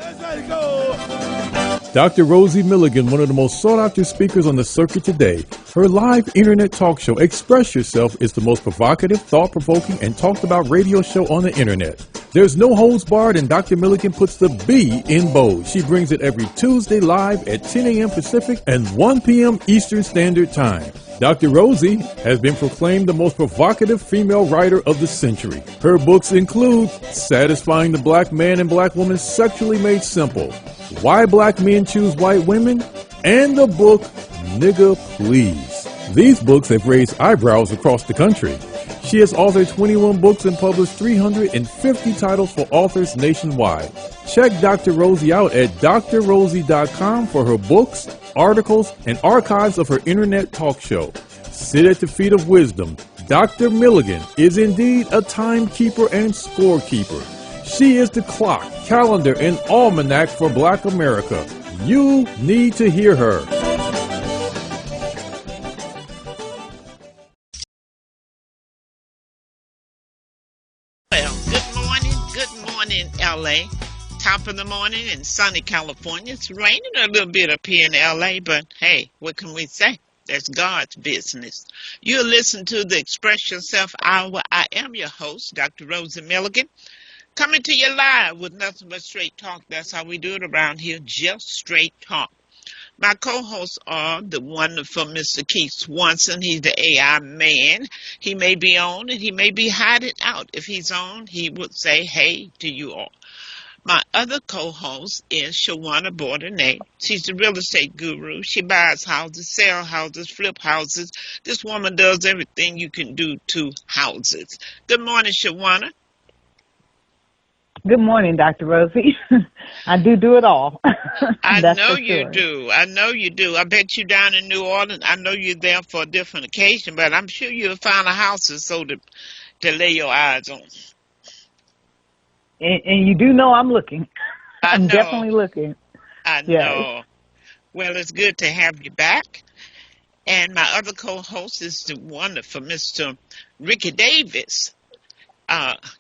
Let's go. Dr. Rosie Milligan, one of the most sought-after speakers on the circuit today. Her live internet talk show, Express Yourself, is the most provocative, thought-provoking, and talked-about radio show on the internet. There's no holds barred, and Dr. Milligan puts the B in bold. She brings it every Tuesday live at 10 a.m. Pacific and 1 p.m. Eastern Standard Time. Dr. Rosie has been proclaimed the most provocative female writer of the century. Her books include Satisfying the Black Man and Black Woman Sexually Made Simple, Why Black Men Choose White Women, and the book Nigga Please. These books have raised eyebrows across the country. She has authored 21 books and published 350 titles for authors nationwide. Check Dr. Rosie out at drrosie.com for her books, articles, and archives of her internet talk show. Sit at the feet of wisdom. Dr. Milligan is indeed a timekeeper and scorekeeper. She is the clock, calendar, and almanac for Black America. You need to hear her. Well, good morning, LA. Top of the morning in sunny California. It's raining a little bit up here in LA, but hey, what can we say? That's God's business. You'll listen to the Express Yourself Hour. I am your host, Dr. Rosie Milligan, coming to you live with nothing but straight talk. That's how we do it around here, just straight talk. My co-hosts are the wonderful Mr. Keith Swanson. He's the AI man. He may be on and he may be hiding out. If he's on, he would say hey to you all. My other co-host is Shawannah Bordenave. She's the real estate guru. She buys houses, sells houses, flip houses. This woman does everything you can do to houses. Good morning, Shawannah. Good morning, Dr. Rosie. I do it all. I know you do. I know you do. I bet you down in New Orleans, I know you're there for a different occasion, but I'm sure you'll find a house or so to lay your eyes on. And you do know I'm looking. I'm know. definitely looking. I know. Well, it's good to have you back. And my other co-host is the wonderful Mr. Ricky Davis.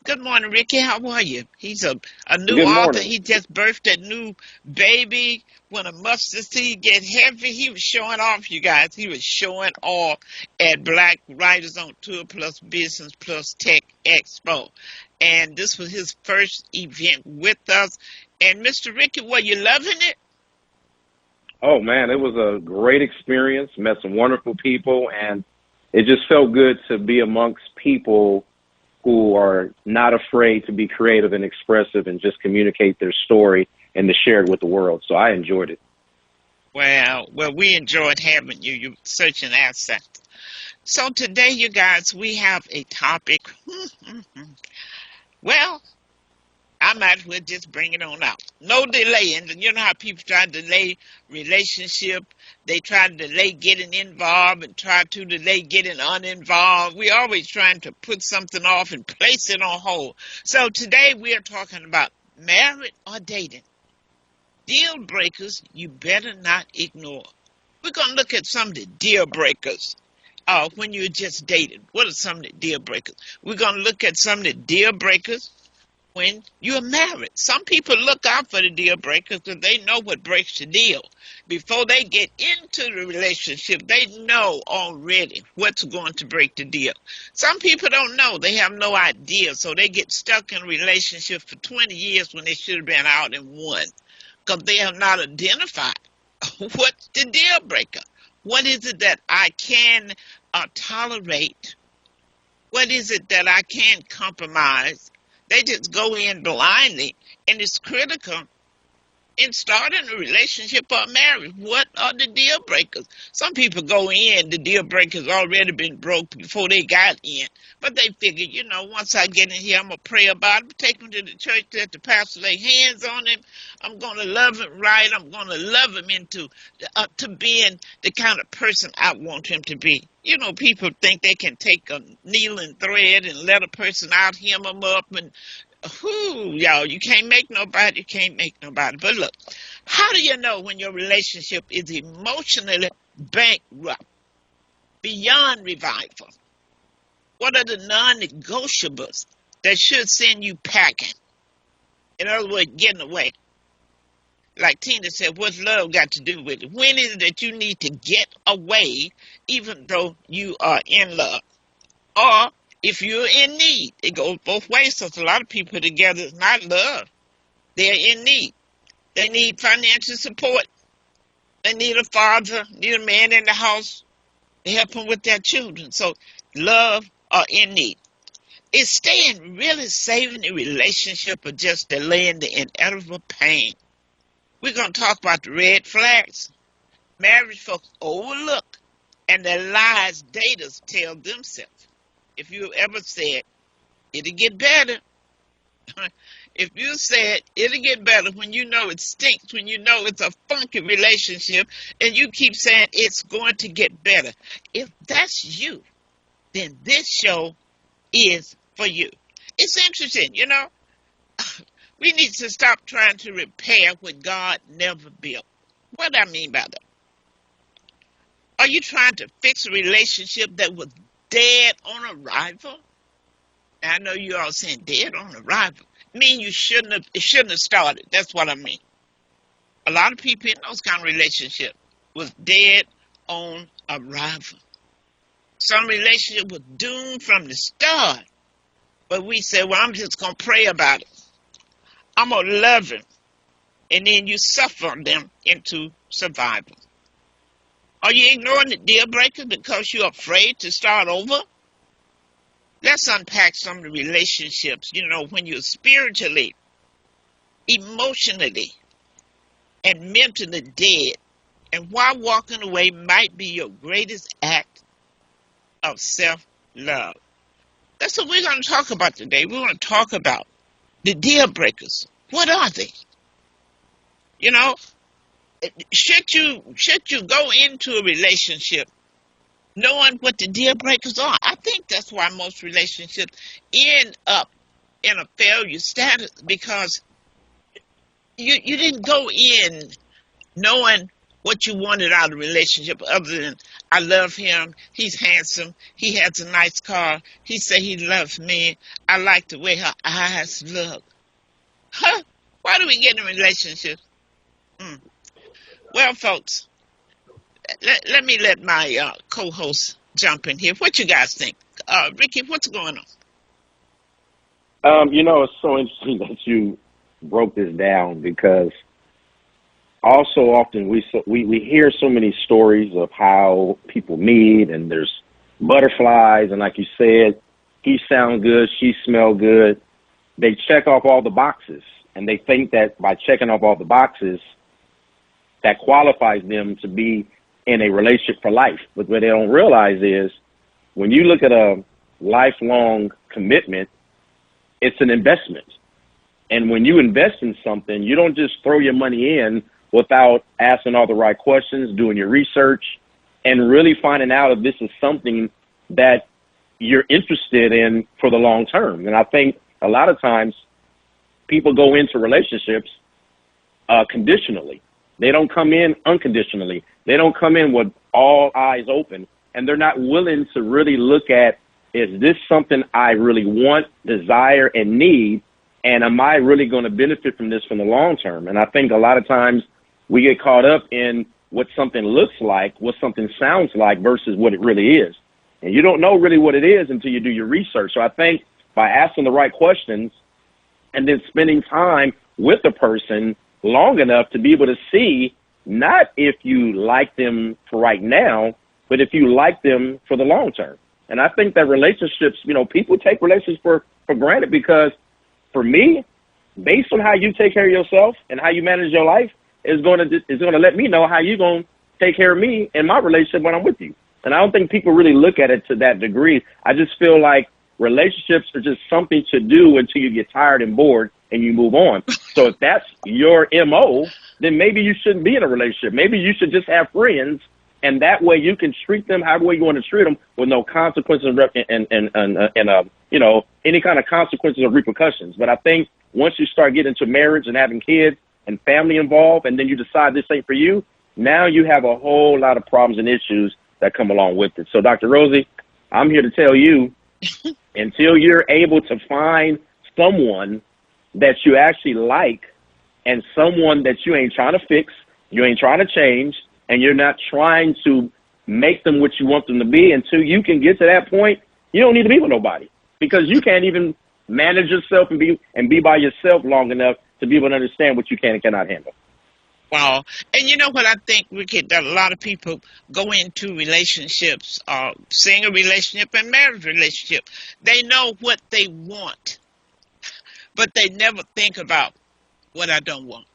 Good morning, Ricky. How are you? He's a new author. He just birthed a new baby. When a mustard seed get heavy, he was showing off, you guys. He was showing off at Black Writers on Tour plus Business plus Tech Expo. And this was his first event with us. And Mr. Ricky, were you loving it? Oh, man, it was a great experience. Met some wonderful people, and it just felt good to be amongst people who are not afraid to be creative and expressive and just communicate their story and to share it with the world. So I enjoyed it. Well, we enjoyed having you. You're such an asset. So today, you guys, we have a topic. Well, I might as well just bring it on out. No delaying. You know how people try to delay relationship. They try to delay getting involved and try to delay getting uninvolved. We're always trying to put something off and place it on hold. So today we are talking about married or dating. Deal breakers you better not ignore. We're going to look at some of the deal breakers when you're just dating. What are some of the deal breakers? We're going to look at some of the deal breakers when you're married. Some people look out for the deal breakers because they know what breaks the deal. Before they get into the relationship, they know already what's going to break the deal. Some people don't know. They have no idea. So they get stuck in a relationship for 20 years when they should have been out in one because they have not identified what's the deal breaker. What is it that I can tolerate? What is it that I can compromise? They just go in blindly, and it's critical in starting a relationship or marriage. What are the deal breakers? Some people go in, the deal breakers already been broke before they got in. But they figure, once I get in here, I'm going to pray about it, take them to the church, let the pastor lay hands on him. I'm going to love him right. I'm going to love him into to being the kind of person I want him to be. People think they can take a needle and thread and let a person out, hem them up, and y'all, you can't make nobody. But look, how do you know when your relationship is emotionally bankrupt, beyond revival? What are the non-negotiables that should send you packing? In other words, getting away. Like Tina said, what's love got to do with it? When is it that you need to get away, even though you are in love? Or if you're in need, it goes both ways. So a lot of people together is not love. They're in need. They need financial support. They need a father, need a man in the house to help them with their children. So love or in need. Is staying really saving the relationship or just delaying the inevitable pain? We're going to talk about the red flags. Marriage folks overlook and the lies daters tell themselves. If you ever said, it'll get better. If you said, it'll get better when you know it stinks, when you know it's a funky relationship, and you keep saying it's going to get better. If that's you, then this show is for you. It's interesting, you know. We need to stop trying to repair what God never built. What do I mean by that? Are you trying to fix a relationship that was dead on arrival? Now, I know you all saying dead on arrival. I mean, it shouldn't have started. That's what I mean. A lot of people in those kind of relationships was dead on arrival. Some relationship was doomed from the start. But we said, well, I'm just going to pray about it. I'm going to love him. And then you suffer them into survival. Are you ignoring the deal breaker because you're afraid to start over? Let's unpack some of the relationships, you know, when you're spiritually, emotionally, and mentally dead. And why walking away might be your greatest act of self-love. That's what we're going to talk about today. We're going to talk about the deal breakers. What are they? You know, should you go into a relationship knowing what the deal breakers are? I think that's why most relationships end up in a failure status, because you didn't go in knowing what you wanted out of a relationship other than, I love him, he's handsome, he has a nice car, he said he loves me, I like the way her eyes look. Huh? Why do we get in relationships? Well, folks, let me let my co-host jump in here. What you guys think? Ricky, what's going on? You know, it's so interesting that you broke this down, because also often we hear so many stories of how people meet, and there's butterflies, and like you said, he sound good, she smell good. They check off all the boxes, and they think that by checking off all the boxes, that qualifies them to be in a relationship for life. But what they don't realize is, when you look at a lifelong commitment, it's an investment. And when you invest in something, you don't just throw your money in without asking all the right questions, doing your research, and really finding out if this is something that you're interested in for the long term. And I think a lot of times people go into relationships conditionally. They don't come in unconditionally. They don't come in with all eyes open, and they're not willing to really look at, is this something I really want, desire, and need, and am I really going to benefit from this from the long term? And I think a lot of times we get caught up in what something looks like, what something sounds like, versus what it really is. And you don't know really what it is until you do your research. So I think by asking the right questions and then spending time with the person long enough to be able to see, not if you like them for right now, but if you like them for the long term. And I think that relationships, you know, people take relationships for granted, because for me, based on how you take care of yourself and how you manage your life, is going to let me know how you're going to take care of me in my relationship when I'm with you. And I don't think people really look at it to that degree. I just feel like relationships are just something to do until you get tired and bored and you move on. So if that's your MO, then maybe you shouldn't be in a relationship. Maybe you should just have friends, and that way you can treat them however way you want to treat them, with no consequences and you know, any kind of consequences or repercussions. But I think once you start getting into marriage and having kids and family involved, and then you decide this ain't for you, now you have a whole lot of problems and issues that come along with it. So, Dr. Rosie, I'm here to tell you, until you're able to find someone that you actually like and someone that you ain't trying to fix, you ain't trying to change, and you're not trying to make them what you want them to be, until you can get to that point, you don't need to be with nobody, because you can't even manage yourself and be by yourself long enough to be able to understand what you can and cannot handle. Wow. And you know what I think, Ricky, that a lot of people go into relationships, single relationship and marriage relationship. They know what they want, but they never think about what I don't want.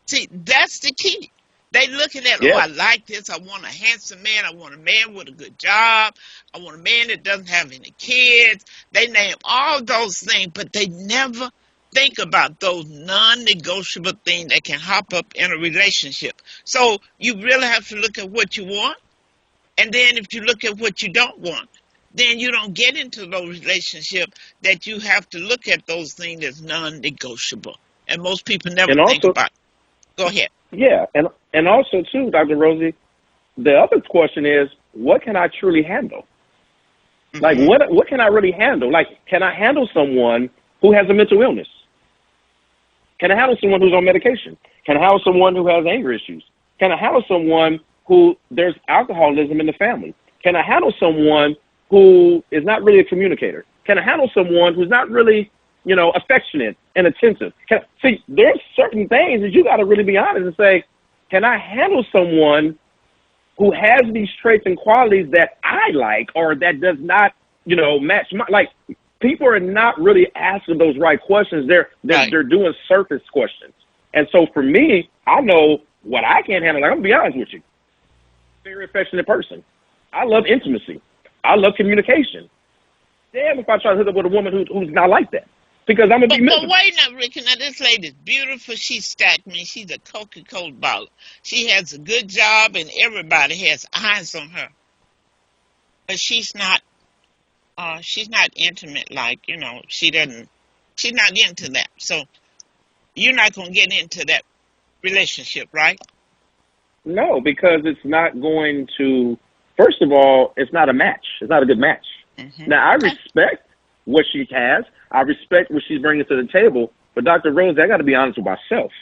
See, that's the key. They looking at, oh, Yeah. I like this. I want a handsome man. I want a man with a good job. I want a man that doesn't have any kids. They name all those things, but they never think about those non-negotiable things that can hop up in a relationship. So you really have to look at what you want. And then if you look at what you don't want, then you don't get into those relationships that you have to look at those things as non-negotiable. And most people never And think also, about it. Go ahead. yeah, and also too, Dr. Rosie, the other question is, what can I truly handle? Like, what can I really handle? Like, can I handle someone who has a mental illness? Can I handle someone who's on medication? Can I handle someone who has anger issues? Can I handle someone who there's alcoholism in the family? Can I handle someone who is not really a communicator? Can I handle someone who's not really, affectionate and attentive? See, there's certain things that you got to really be honest and say, can I handle someone who has these traits and qualities that I like, or that does not, match my, like, people are not really asking those right questions. They're doing surface questions. And so for me, I know what I can't handle. Like, I'm gonna be honest with you. Very affectionate person. I love intimacy. I love communication. Damn if I try to hook up with a woman who's not like that. Because I'm gonna be miserable. But wait now, Ricky. Now this lady's beautiful. She's stacked. I mean, she's a Coca-Cola bottle. She has a good job, and everybody has eyes on her. But she's not intimate. Like, she's not into that. So you're not gonna get into that relationship, right? No, because it's not going to. First of all, it's not a match. It's not a good match. Mm-hmm. Now, I respect what she has. I respect what she's bringing to the table. But Dr. Rose, I got to be honest with myself.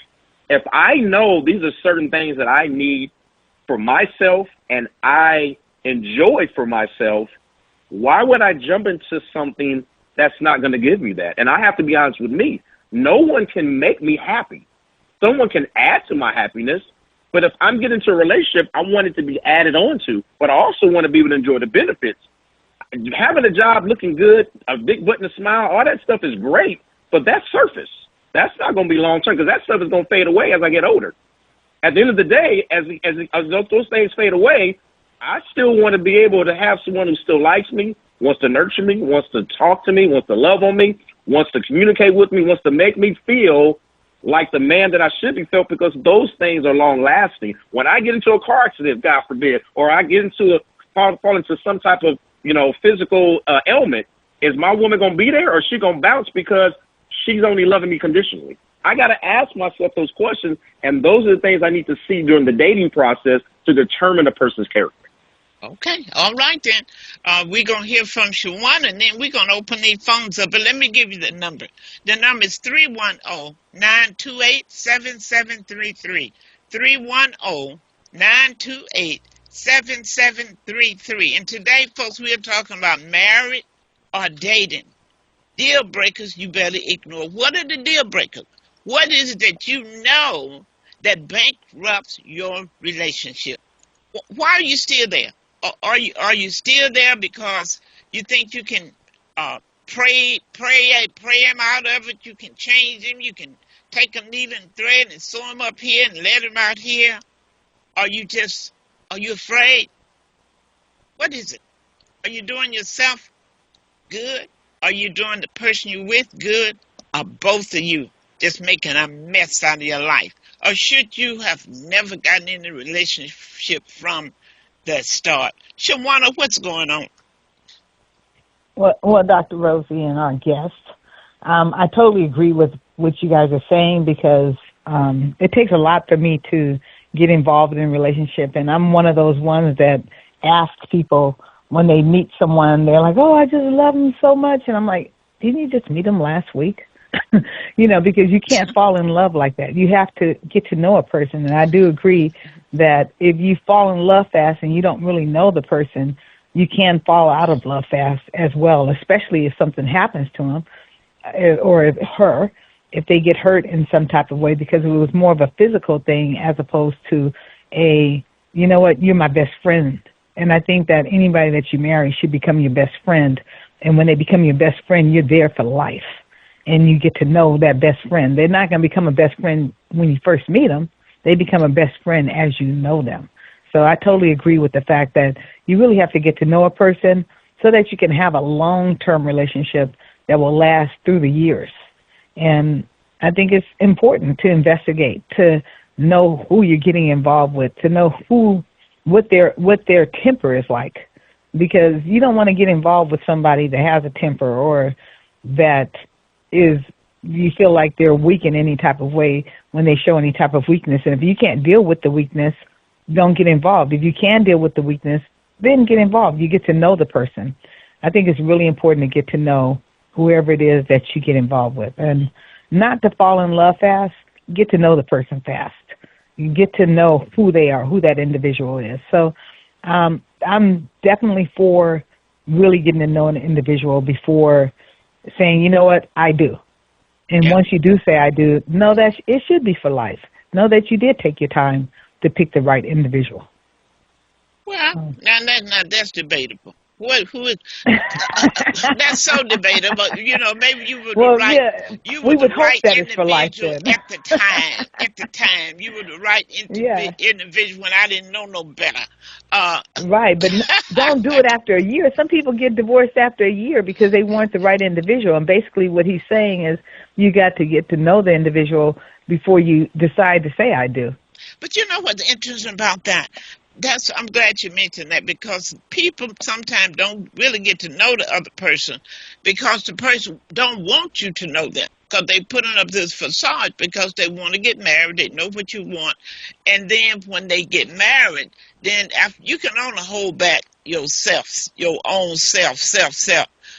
If I know these are certain things that I need for myself and I enjoy for myself, why would I jump into something that's not going to give me that? And I have to be honest with me. No one can make me happy. Someone can add to my happiness. But if I'm getting into a relationship, I want it to be added on to. But I also want to be able to enjoy the benefits. Having a job, looking good, a big butt and a smile, all that stuff is great, but that's surface. That's not going to be long term, because that stuff is going to fade away as I get older. At the end of the day, as those things fade away, I still want to be able to have someone who still likes me, wants to nurture me, wants to talk to me, wants to love on me, wants to communicate with me, wants to make me feel like the man that I should be felt, because those things are long lasting. When I get into a car accident, God forbid, or I get into fall into some type of physical ailment, is my woman going to be there, or is she going to bounce because she's only loving me conditionally? I got to ask myself those questions, and those are the things I need to see during the dating process to determine a person's character. Okay. All right, then. We're going to hear from Shawannah, and then we're going to open these phones up. But let me give you the number. The number is 310-928-7733. 310-928-7733. And today, folks, we are talking about married or dating. Deal breakers you better ignore. What are the deal breakers? What is it that you know that bankrupts your relationship? Why are you still there? Are you still there because you think you can pray him out of it? You can change him. You can take a needle and thread and sew him up here and let him out here. Are you afraid? What is it? Are you doing yourself good? Are you doing the person you're with good? Or both of you just making a mess out of your life? Or should you have never gotten in a relationship from the start? Shawannah, what's going on? Well, Dr. Rosie and our guest, I totally agree with what you guys are saying, because it takes a lot for me to get involved in a relationship. And I'm one of those ones that ask people when they meet someone, they're like, oh, I just love him so much. And I'm like, didn't you just meet him last week? because you can't fall in love like that. You have to get to know a person. And I do agree that if you fall in love fast and you don't really know the person, you can fall out of love fast as well, especially if something happens to them or if they get hurt in some type of way, because it was more of a physical thing as opposed to you're my best friend. And I think that anybody that you marry should become your best friend. And when they become your best friend, you're there for life. And you get to know that best friend. They're not going to become a best friend when you first meet them. They become a best friend as you know them. So I totally agree with the fact that you really have to get to know a person so that you can have a long-term relationship that will last through the years. And I think it's important to investigate, to know who you're getting involved with, to know what their temper is like. Because you don't want to get involved with somebody that has a temper or that you feel like they're weak in any type of way when they show any type of weakness. And if you can't deal with the weakness, don't get involved. If you can deal with the weakness, then get involved. You get to know the person. I think it's really important to get to know whoever it is that you get involved with. And not to fall in love fast, get to know the person fast. You get to know who they are, who that individual is. So I'm definitely for really getting to know an individual before saying, you know what, I do. And once you do say I do, know that it should be for life. Know that you did take your time to pick the right individual. Well, now that's debatable. Who is that's so debatable. Maybe you were the right. Yeah, You were the right individual at the time. At the time, you were the right individual when I didn't know no better. Right, but don't do it after a year. Some people get divorced after a year because they weren't the right individual. And basically, what he's saying is you got to get to know the individual before you decide to say I do. But you know what's interesting about that? I'm glad you mentioned that, because people sometimes don't really get to know the other person because the person don't want you to know them, because they putting up this facade because they want to get married. They know what you want. And then when they get married, then after, you can only hold back yourself, your own self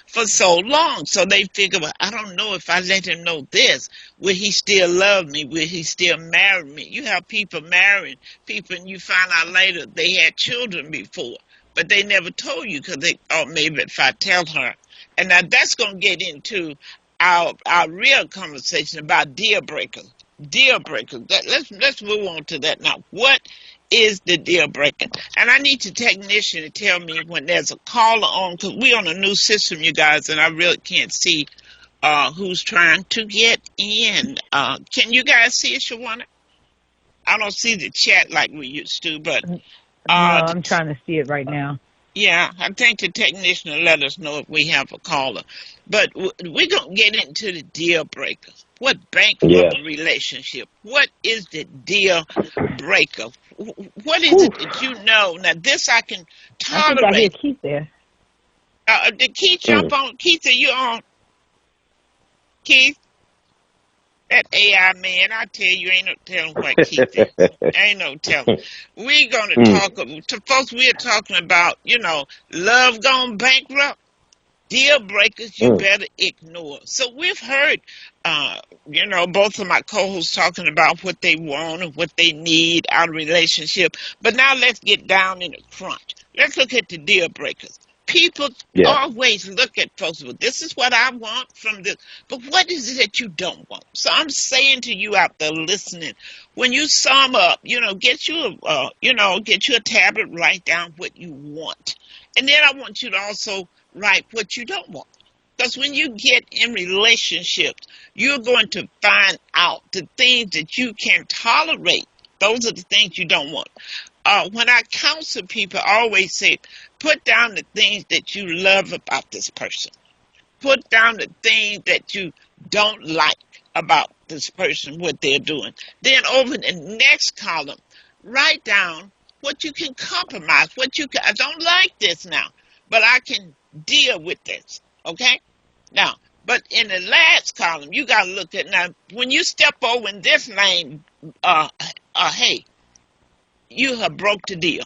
for so long. So they figure, well, I don't know if I let him know this. Will he still love me? Will he still marry me? You have people marrying people and you find out later they had children before, but they never told you because they thought maybe if I tell her. And now that's going to get into our real conversation about deal breakers. Deal breakers. Let's move on to that now. What is the deal breaker? And I need your technician to tell me when there's a caller on, because we're on a new system, you guys, and I really can't see who's trying to get in. Can you guys see it, Shawannah? I don't see the chat like we used to, but no, I'm trying to see it right now. Yeah, I think the technician will let us know if we have a caller. But we're going to get into the deal breakers. What bankrupt a relationship? What is the deal breaker? What is it that you know? Now, this I can tolerate. I think I hear Keith there. Did Keith jump on? Keith, are you on? Keith? That AI man, I tell you, ain't no telling what Keith is. Ain't no telling. We're going to talk to folks. We're talking about, love gone bankrupt. Deal breakers you better ignore. So we've heard, both of my co-hosts talking about what they want and what they need out of a relationship. But now let's get down in the crunch. Let's look at the deal breakers. People always look at folks, well, this is what I want from this. But what is it that you don't want? So I'm saying to you out there listening, when you sum up, get you a tablet, write down what you want. And then I want you to also write what you don't want. Because when you get in relationships, you're going to find out the things that you can tolerate. Those are the things you don't want. When I counsel people, I always say, put down the things that you love about this person. Put down the things that you don't like about this person, what they're doing. Then over the next column, write down what you can compromise, I don't like this now, but I can deal with this, okay? Now, but in the last column, you got to look at, now, when you step over in this lane, hey, you have broke the deal.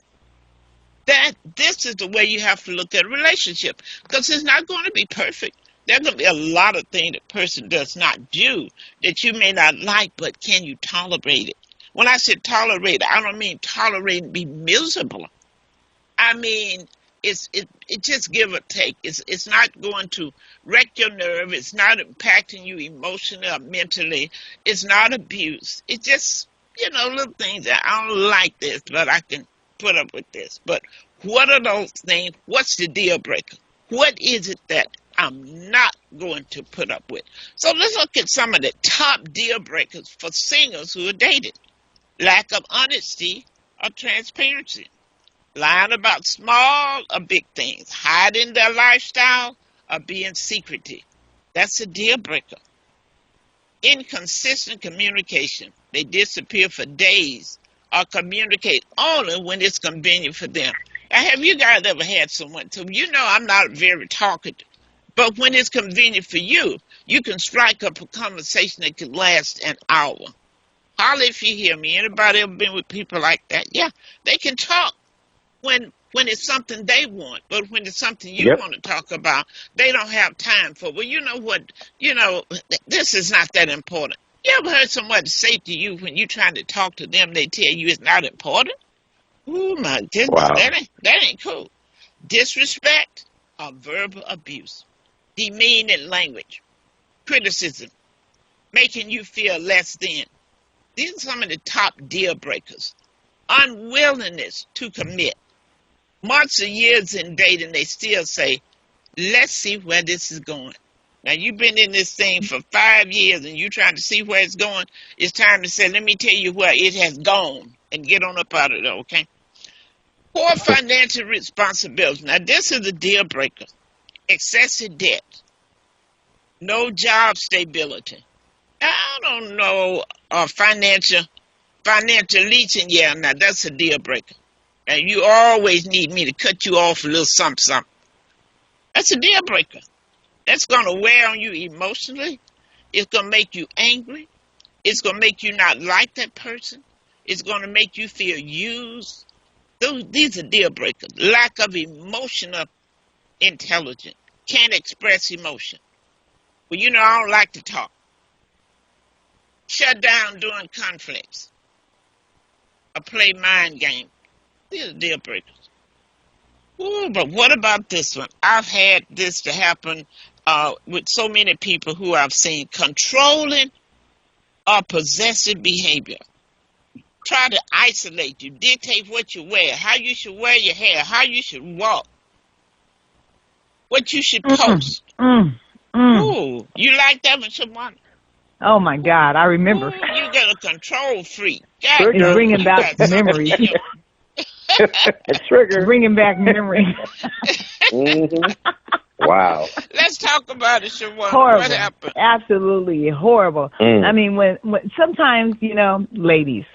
This is the way you have to look at a relationship, because it's not going to be perfect. There's going to be a lot of things the person does not do that you may not like, but can you tolerate it? When I say tolerate, I don't mean tolerate and be miserable. I mean, it just give or take. It's not going to wreck your nerve. It's not impacting you emotionally or mentally. It's not abuse. It's just, little things that I don't like this, but I can put up with this. But what are those things? What's the deal breaker? What is it that I'm not going to put up with? So let's look at some of the top deal breakers for singles who are dated. Lack of honesty or transparency. Lying about small or big things. Hiding their lifestyle or being secretive. That's a deal breaker. Inconsistent communication. They disappear for days or communicate only when it's convenient for them. Now, have you guys ever had someone, so I'm not very talkative, but when it's convenient for you, you can strike up a conversation that could last an hour. Holler if you hear me. Anybody ever been with people like that? Yeah, they can talk when it's something they want, but when it's something you want to talk about, they don't have time for. Well, you know what? This is not that important. You ever heard someone say to you when you're trying to talk to them, they tell you it's not important? Oh my goodness, Wow. that ain't cool. Disrespect or verbal abuse, demeaning language, criticism, making you feel less than. These are some of the top deal breakers. Unwillingness to commit. Months or years in dating, they still say, let's see where this is going. Now, you've been in this thing for 5 years and you're trying to see where it's going. It's time to say, let me tell you where it has gone and get on up out of there, okay? Poor financial responsibility. Now, this is a deal breaker. Excessive debt. No job stability. I don't know, financial leeching. Yeah, now that's a deal breaker. And you always need me to cut you off a little something. That's a deal breaker. That's going to wear on you emotionally. It's going to make you angry. It's going to make you not like that person. It's going to make you feel used. These are deal breakers. Lack of emotional intelligence. Can't express emotion. Well, I don't like to talk. Shut down during conflicts. Or play mind games. These are deal breakers. Ooh, but what about this one? I've had this to happen with so many people who I've seen. Controlling or possessive behavior. Try to isolate you, dictate what you wear, how you should wear your hair, how you should walk, what you should post. Ooh, you like that one, Shawannah? Oh my God, I remember. Ooh, you got a control freak. It's bringing back memories. Trigger. Bringing back memories. Wow. Let's talk about it, Shawannah. Horrible. What happened? Absolutely horrible. I mean, when sometimes, ladies,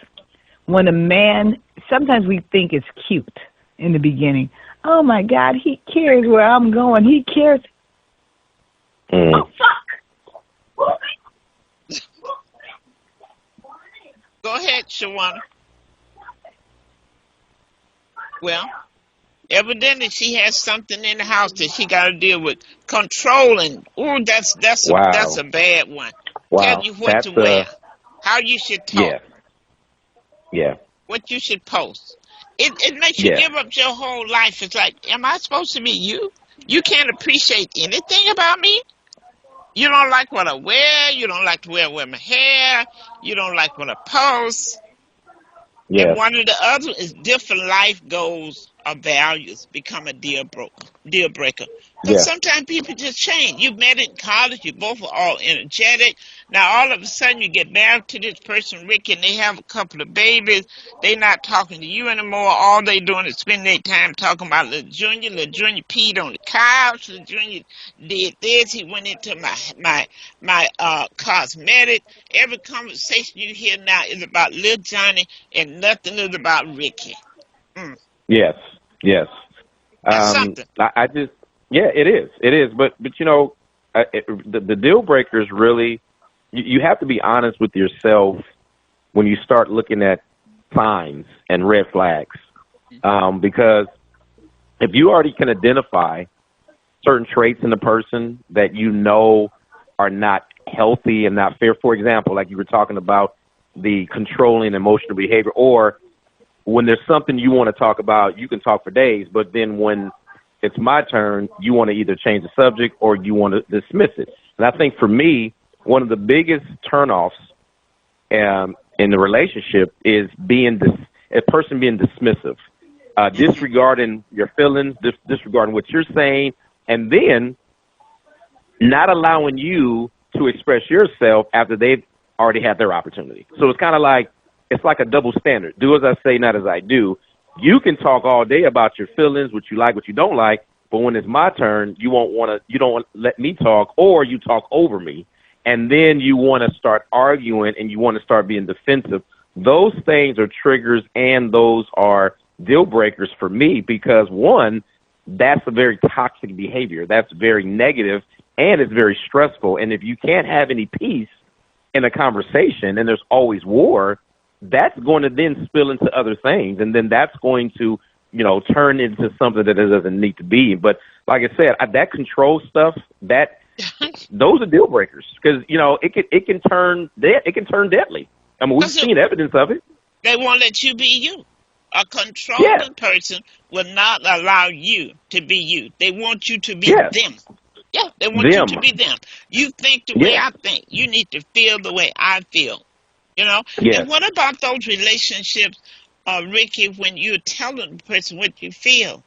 when a man, sometimes we think it's cute in the beginning. Oh my God, he cares where I'm going. He cares. Oh, fuck. Go ahead, Shawannah. Well, evidently she has something in the house that she got to deal with. Controlling. Ooh, that's a bad one. Wow. Tell you what to wear, how you should talk. Yeah. What you should post. It makes you give up your whole life. It's like, am I supposed to be you? You can't appreciate anything about me? You don't like what I wear. You don't like the way I wear my hair. You don't like what I post. Yeah. And one of the other is different life goals or values become a deal breaker. Because sometimes people just change. You met in college. You both are all energetic. Now, all of a sudden, you get married to this person, Rick, and they have a couple of babies. They're not talking to you anymore. All they doing is spending their time talking about little Junior. Little Junior peed on the couch. Little Junior did this. He went into my cosmetic. Every conversation you hear now is about little Johnny, and nothing is about Ricky. Yes. That's something. I just, it is. But the deal breakers really, you have to be honest with yourself when you start looking at signs and red flags. Because if you already can identify certain traits in the person that you know are not healthy and not fair. For example, like you were talking about the controlling emotional behavior, or when there's something you want to talk about, you can talk for days, but then when it's my turn, you want to either change the subject or you want to dismiss it. And I think for me, one of the biggest turnoffs in the relationship is a person being dismissive, disregarding your feelings, disregarding what you're saying, and then not allowing you to express yourself after they've already had their opportunity. So it's kind of like, it's like a double standard. Do as I say, not as I do. You can talk all day about your feelings, what you like, what you don't like, but when it's my turn, you don't let me talk, or you talk over me, and then you want to start arguing and you want to start being defensive. Those things are triggers, and those are deal breakers for me, because one, that's a very toxic behavior. That's very negative, and it's very stressful. And if you can't have any peace in a conversation and there's always war, that's going to then spill into other things. And then that's going to, turn into something that it doesn't need to be. But like I said, that control stuff, those are deal breakers, because, it can turn deadly. I mean, we've seen evidence of it. They won't let you be you. A controlling person will not allow you to be you. They want you to be them. Yeah, they want you to be them. You think the way I think. You need to feel the way I feel. And what about those relationships, Ricky, when you're telling the person what you feel?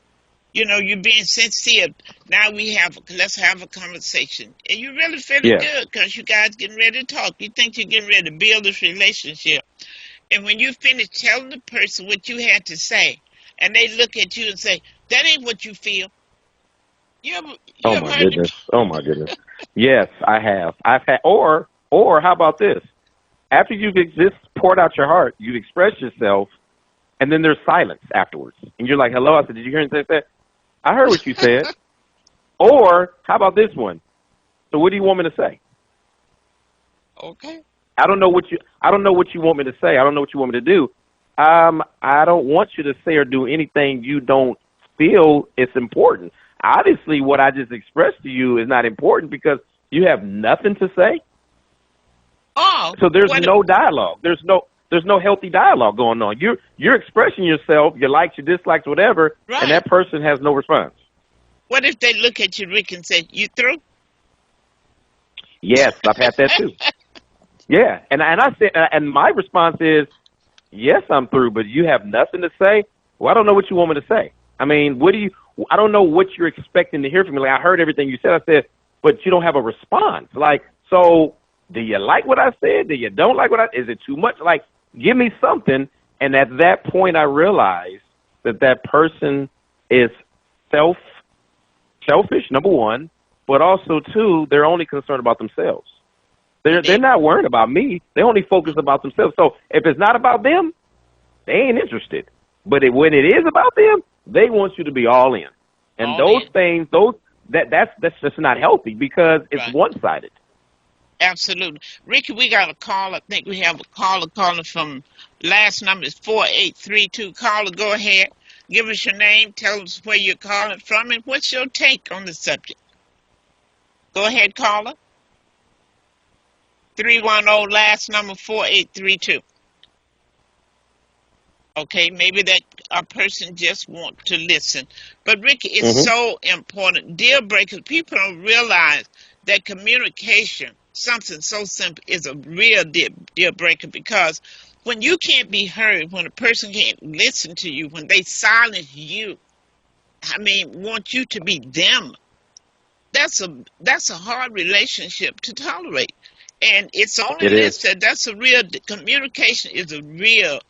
You're being sincere. Now let's have a conversation. And you're really feeling good because you guys getting ready to talk. You think you're getting ready to build this relationship. And when you finish telling the person what you had to say, and they look at you and say, that ain't what you feel. Oh my goodness. Yes, I have. I've had, or how about this? After you've poured out your heart, you've expressed yourself, and then there's silence afterwards. And you're like, hello? I said, did you hear anything I said? I heard what you said. Or how about this one? So what do you want me to say? Okay. I don't know what you want me to say. I don't know what you want me to do. I don't want you to say or do anything you don't feel it's important. Obviously, what I just expressed to you is not important because you have nothing to say. Oh, so there's no dialogue. There's no healthy dialogue going on. You're expressing yourself, your likes, your dislikes, whatever, right. And that person has no response. What if they look at you, Rick, and say, "You through?" Yes, I've had that too. Yeah, and I said, and my response is, yes, I'm through, but you have nothing to say. Well, I don't know what you want me to say. I mean, I don't know what you're expecting to hear from me. Like, I heard everything you said. I said, but you don't have a response. Like, so do you like what I said? Do you don't like is it too much? Like, give me something. And at that point, I realized that person is selfish, number one, but also, two, they're only concerned about themselves. They're not worried about me. They only focus about themselves. So if it's not about them, they ain't interested. But when it is about them, they want you to be all in. And things, that's just not healthy because it's one-sided. Absolutely. Ricky, we got a call. I think we have a caller calling from last number is 4832. Caller, go ahead. Give us your name. Tell us where you're calling from and what's your take on the subject. Go ahead, caller. 310, last number 4832. Okay, maybe that a person just want to listen. But Ricky, it's so important. Deal breakers, people don't realize that communication, something so simple, is a real deal breaker, because when you can't be heard, when a person can't listen to you, when they silence you, want you to be them, that's a hard relationship to tolerate. And it's only listed, communication is a real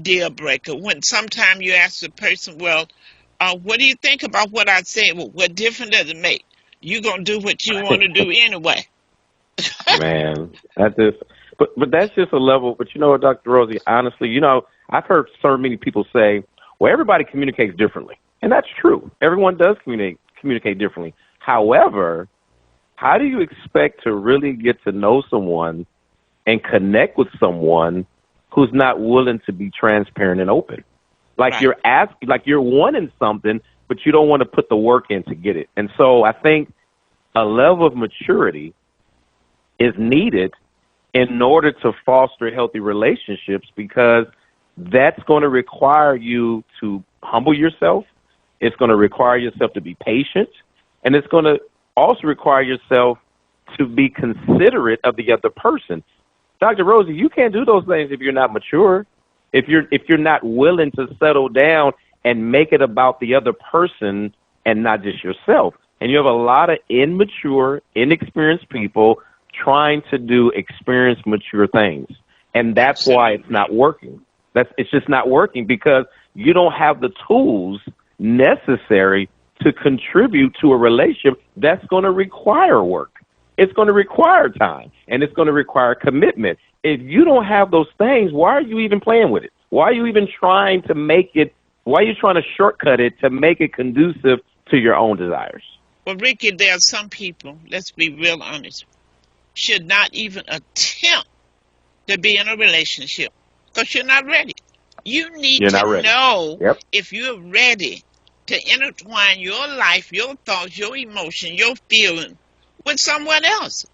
deal breaker. When sometimes you ask the person, well, what do you think about what I said? Well, what difference does it make? You're going to do what you want to do anyway. Man, but that's just a level. But you know what, Dr. Rosie, honestly, I've heard so many people say, well, everybody communicates differently. And that's true. Everyone does communicate differently. However, how do you expect to really get to know someone and connect with someone who's not willing to be transparent and open? Like you're wanting something, but you don't want to put the work in to get it. And so I think a level of maturity is needed in order to foster healthy relationships, because that's going to require you to humble yourself. It's going to require yourself to be patient, and it's going to also require yourself to be considerate of the other person. Dr. Rosie, you can't do those things if you're not mature, if you're not willing to settle down and make it about the other person and not just yourself. And you have a lot of immature, inexperienced people trying to do experienced, mature things. And that's why it's not working. It's just not working, because you don't have the tools necessary to contribute to a relationship that's going to require work. It's going to require time, and it's going to require commitment. If you don't have those things, why are you even playing with it? Why are you even trying to make it? Why are you trying to shortcut it to make it conducive to your own desires? Well, Ricky, there are some people, let's be real honest, should not even attempt to be in a relationship because you're not ready. You need to know if you're ready to intertwine your life, your thoughts, your emotion, your feeling with someone else.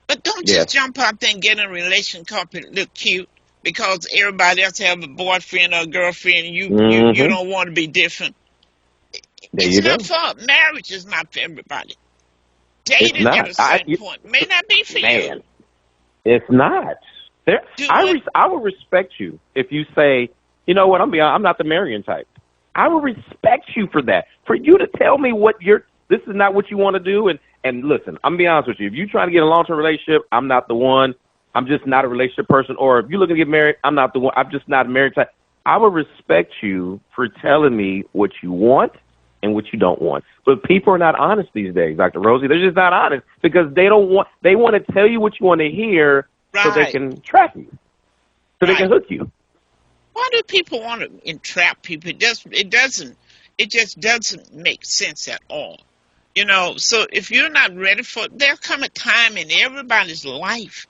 But don't just jump out there and get in a relationship and look cute because everybody else have a boyfriend or a girlfriend and you don't want to be different. It's not for marriage is not for everybody. Dating at a certain point may not be for you. It's not. I would respect you if you say, you know what, I'm not the marrying type. I would respect you for that. For you to tell me this is not what you want to do. And listen, I'm going to be honest with you. If you're trying to get a long-term relationship, I'm not the one. I'm just not a relationship person. Or if you're looking to get married, I'm not the one. I'm just not a married type. I would respect you for telling me what you want and what you don't want. But people are not honest these days, Dr. Rosie. They're just not honest because they want to tell you what you want to hear so they can trap you, so they can hook you. Why do people want to entrap people? It just doesn't make sense at all. You know, so if you're not ready for it, there'll come a time in everybody's life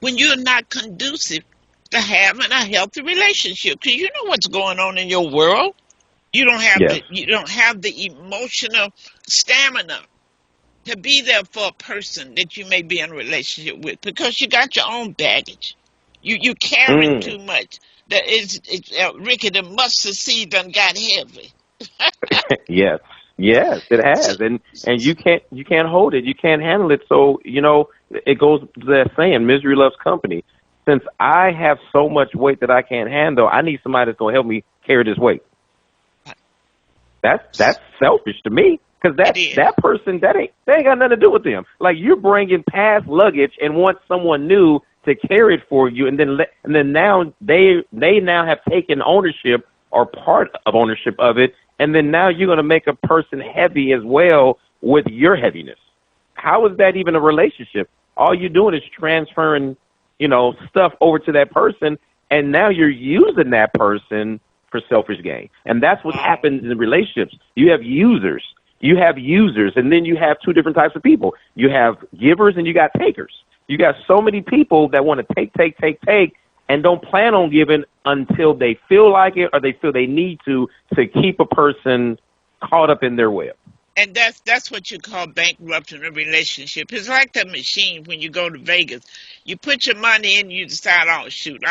when you're not conducive to having a healthy relationship. Because you know what's going on in your world. You don't have the emotional stamina to be there for a person that you may be in a relationship with because you got your own baggage. You carry too much. Ricky, the mustard seed done got heavy. Yes, it has, and you can't hold it. You can't handle it. So it goes to that saying, misery loves company. Since I have so much weight that I can't handle, I need somebody that's gonna help me carry this weight. That's selfish to me because that person that ain't got nothing to do with them. Like you're bringing past luggage and want someone new to carry it for you, and then now they now have taken ownership or part of ownership of it, and then now you're going to make a person heavy as well with your heaviness. How is that even a relationship? All you're doing is transferring, stuff over to that person, and now you're using that person for selfish gain. And that's what happens in relationships. You have users, and then you have two different types of people. You have givers and you got takers. You got so many people that want to take, and don't plan on giving until they feel like it or they feel they need to keep a person caught up in their web. And that's what you call bankrupting a relationship. It's like the machine when you go to Vegas. You put your money in, you decide, oh, shoot,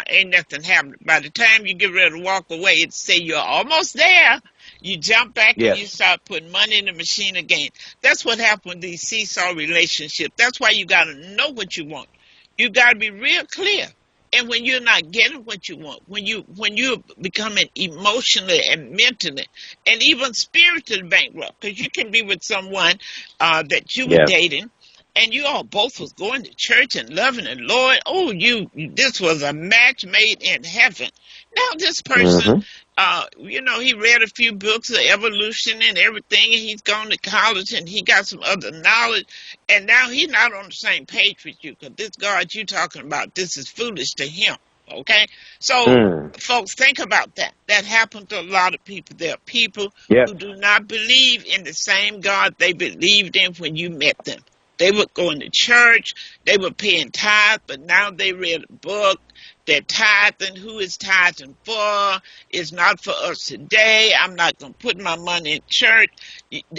ain't nothing happening. By the time you get ready to walk away, it say you're almost there. You jump back and you start putting money in the machine again. That's what happened with these seesaw relationships. That's why you got to know what you want. You got to be real clear. And when you're not getting what you want, when you're becoming emotionally and mentally and even spiritually bankrupt, because you can be with someone that you were dating, and you all both was going to church and loving the Lord. Oh, this was a match made in heaven. Now this person, he read a few books of evolution and everything, and he's gone to college and he got some other knowledge, and now he's not on the same page with you because this God you talking about, this is foolish to him. Okay? So, folks, think about that. That happened to a lot of people. There are people who do not believe in the same God they believed in when you met them. They were going to church. They were paying tithe, but now they read a book. They're tithing. Who is tithing for? It's not for us today. I'm not going to put my money in church.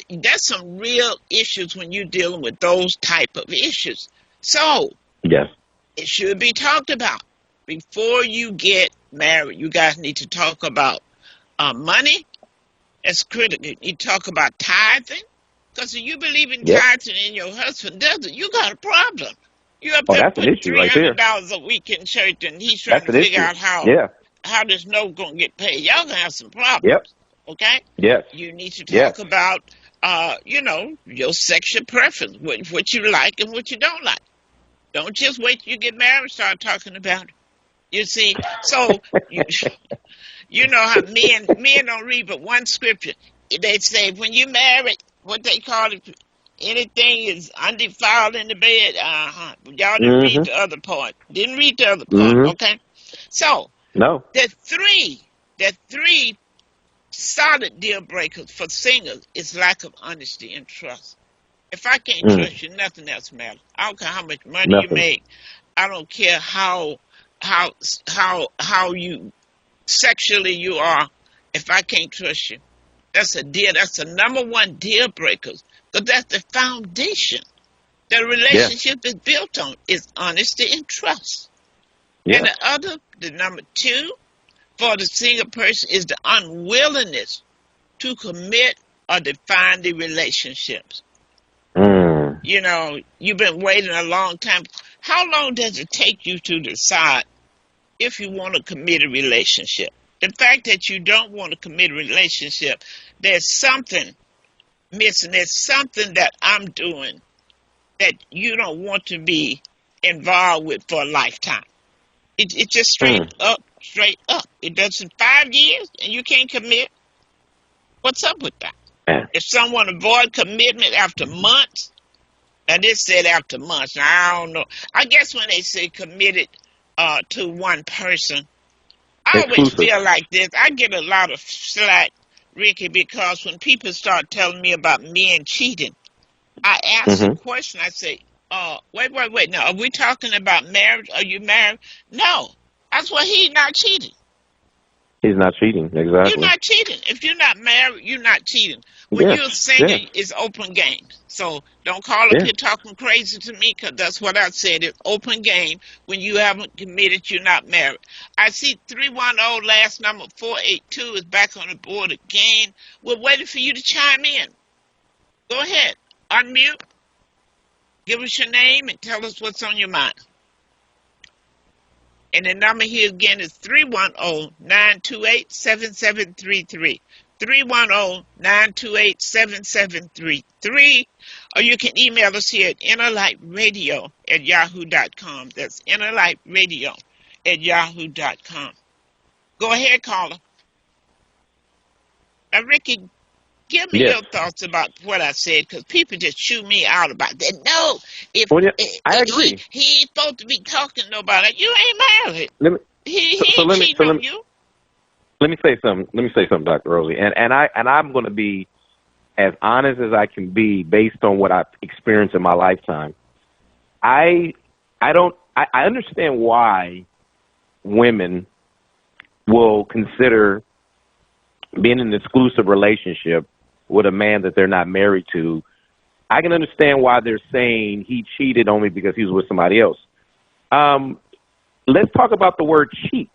There's some real issues when you're dealing with those type of issues. So Yes. it should be talked about. Before you get married, you guys need to talk about money. That's critical. You talk about tithing. Because if you believe in Yep. tithing and your husband doesn't, you got a problem. You up Oh, there that's an putting issue right there. $300 a week in church, and he's trying That's to an figure issue. out Yeah. how this note gonna get paid. Y'all gonna have some problems. Yep. Okay? Yes. You need to Yes. talk about your sexual preference, what you like and what you don't like. Don't just wait till you get married and start talking about it. You see, so you know how men don't read but one scripture. They say when you married, what they call it, anything is undefiled in the bed. Y'all didn't read the other part. Didn't read the other part. Okay. So No. the three solid deal breakers for singles is lack of honesty and trust. If I can't trust you, nothing else matters. I don't care how much money you Nothing. make. I don't care how you sexually you are. If I can't trust you, that's a deal. That's the number one deal breaker. Because that's the foundation the relationship is built on is honesty and trust. Yeah. And the number two for the single person is the unwillingness to commit or define the relationships. You know, you've been waiting a long time. How long does it take you to decide if you want to commit a relationship? The fact that you don't want to commit a relationship, there's something missing. There's something that I'm doing that you don't want to be involved with for a lifetime. It's just straight up. It doesn't 5 years and you can't commit. What's up with that? If someone avoid commitment after months, and this said after months, now I don't know. I guess when they say committed to one person, I always feel like this. I get a lot of slack, Ricky, because when people start telling me about men cheating, I ask the question. I say, wait. Now, are we talking about marriage? Are you married? No. That's why he's not cheating. He's not cheating. Exactly. You're not cheating. If you're not married, you're not cheating. When you're single, it's open game. So don't call up here talking crazy to me, because that's what I said. It's open game. When you haven't committed, you're not married. I see 310 last number 482 is back on the board again. We're waiting for you to chime in. Go ahead. Unmute. Give us your name and tell us what's on your mind. And the number here again is 310-928-7733. 310-928-7733. Or you can email us here at innerlightradio@yahoo.com. That's innerlightradio@yahoo.com. Go ahead, caller. Now, Ricky, give me your thoughts about what I said, because people just chew me out about that. No, I agree. He ain't supposed to be talking to nobody. You ain't married. He ain't cheating on you. Let me say something, Dr. Rosie, and I'm going to be as honest as I can be based on what I've experienced in my lifetime. I understand why women will consider being in an exclusive relationship with a man that they're not married to. I can understand why they're saying he cheated only because he was with somebody else. Let's talk about the word cheat.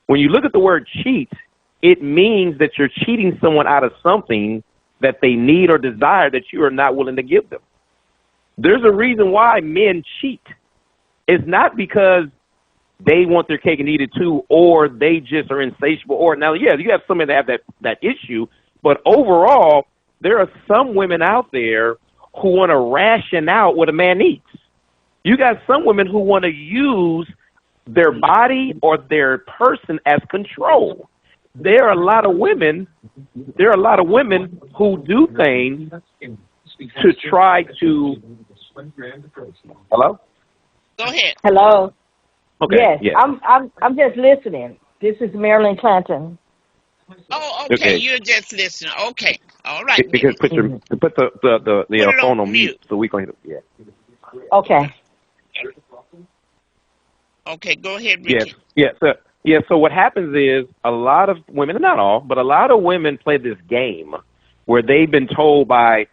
When you look at the word cheat, it means that you're cheating someone out of something that they need or desire that you are not willing to give them. There's a reason why men cheat. It's not because they want their cake and eat it too, or they just are insatiable. Or now, you have some men that have that issue, but overall, there are some women out there who want to ration out what a man needs. You got some women who want to use their body or their person as control. There are a lot of women who do things to try to. Hello? Go ahead. Hello. Okay. Yes. I'm just listening. This is Marilyn Clanton. Oh, okay. You're just listening. Okay. All right, Because Minnie. put the Put it phone on on mute mute. so we can hear. Yeah. Okay. Okay, go ahead, Yes. Ricky. Yeah. So what happens is a lot of women, not all, but a lot of women play this game where they've been told by,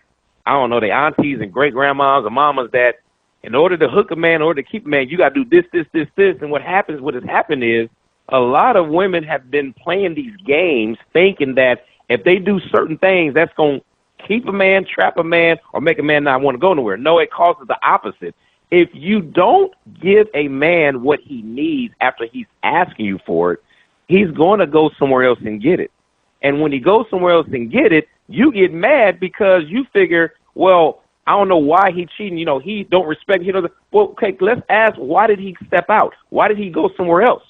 I don't know, their aunties and great grandmas or mamas that in order to hook a man, in order to keep a man, you got to do this, this, this, this. And what has happened is a lot of women have been playing these games thinking that if they do certain things, that's going to keep a man, trap a man, or make a man not want to go nowhere. No, it causes the opposite. If you don't give a man what he needs after he's asking you for it, he's going to go somewhere else and get it. And when he goes somewhere else and get it, you get mad because you figure, well, I don't know why he cheating. You know, he don't respect. Well, okay, let's ask, why did he step out? Why did he go somewhere else?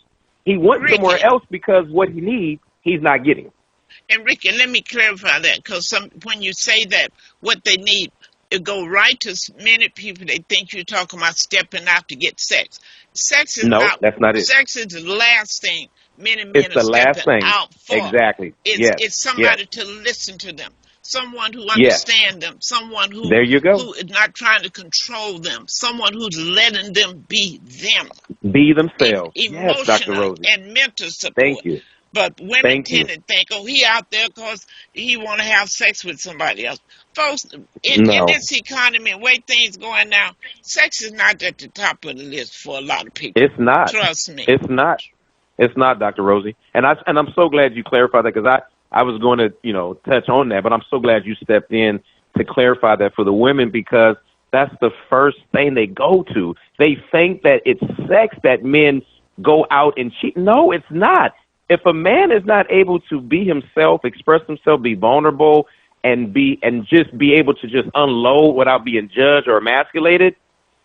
He went Ricky. somewhere else because what he needs, he's not getting. And Ricky, let me clarify that, because when you say that, what they need, it go right to many people. They think you're talking about stepping out to get sex. Sex is No, that's not it. Sex is the last thing many men It's are the last stepping thing. out for. Exactly. It's somebody to listen to them, someone who Yes. understands them, someone who There you go. who is not trying to control them, someone who's letting them be them. Be themselves. Emotional Yes, Dr. Rosie. and mental support. Thank you. But women Thank tend you. to think, oh, he out there because he want to have sex with somebody else. Folks, in No. this economy, the way things going now, sex is not at the top of the list for a lot of people. It's not. Trust me. It's not. It's not, Dr. Rosie. And I'm so glad you clarified that, because I was going to, touch on that, but I'm so glad you stepped in to clarify that for the women, because that's the first thing they go to. They think that it's sex that men go out and cheat. No, it's not. If a man is not able to be himself, express himself, be vulnerable, and just be able to just unload without being judged or emasculated,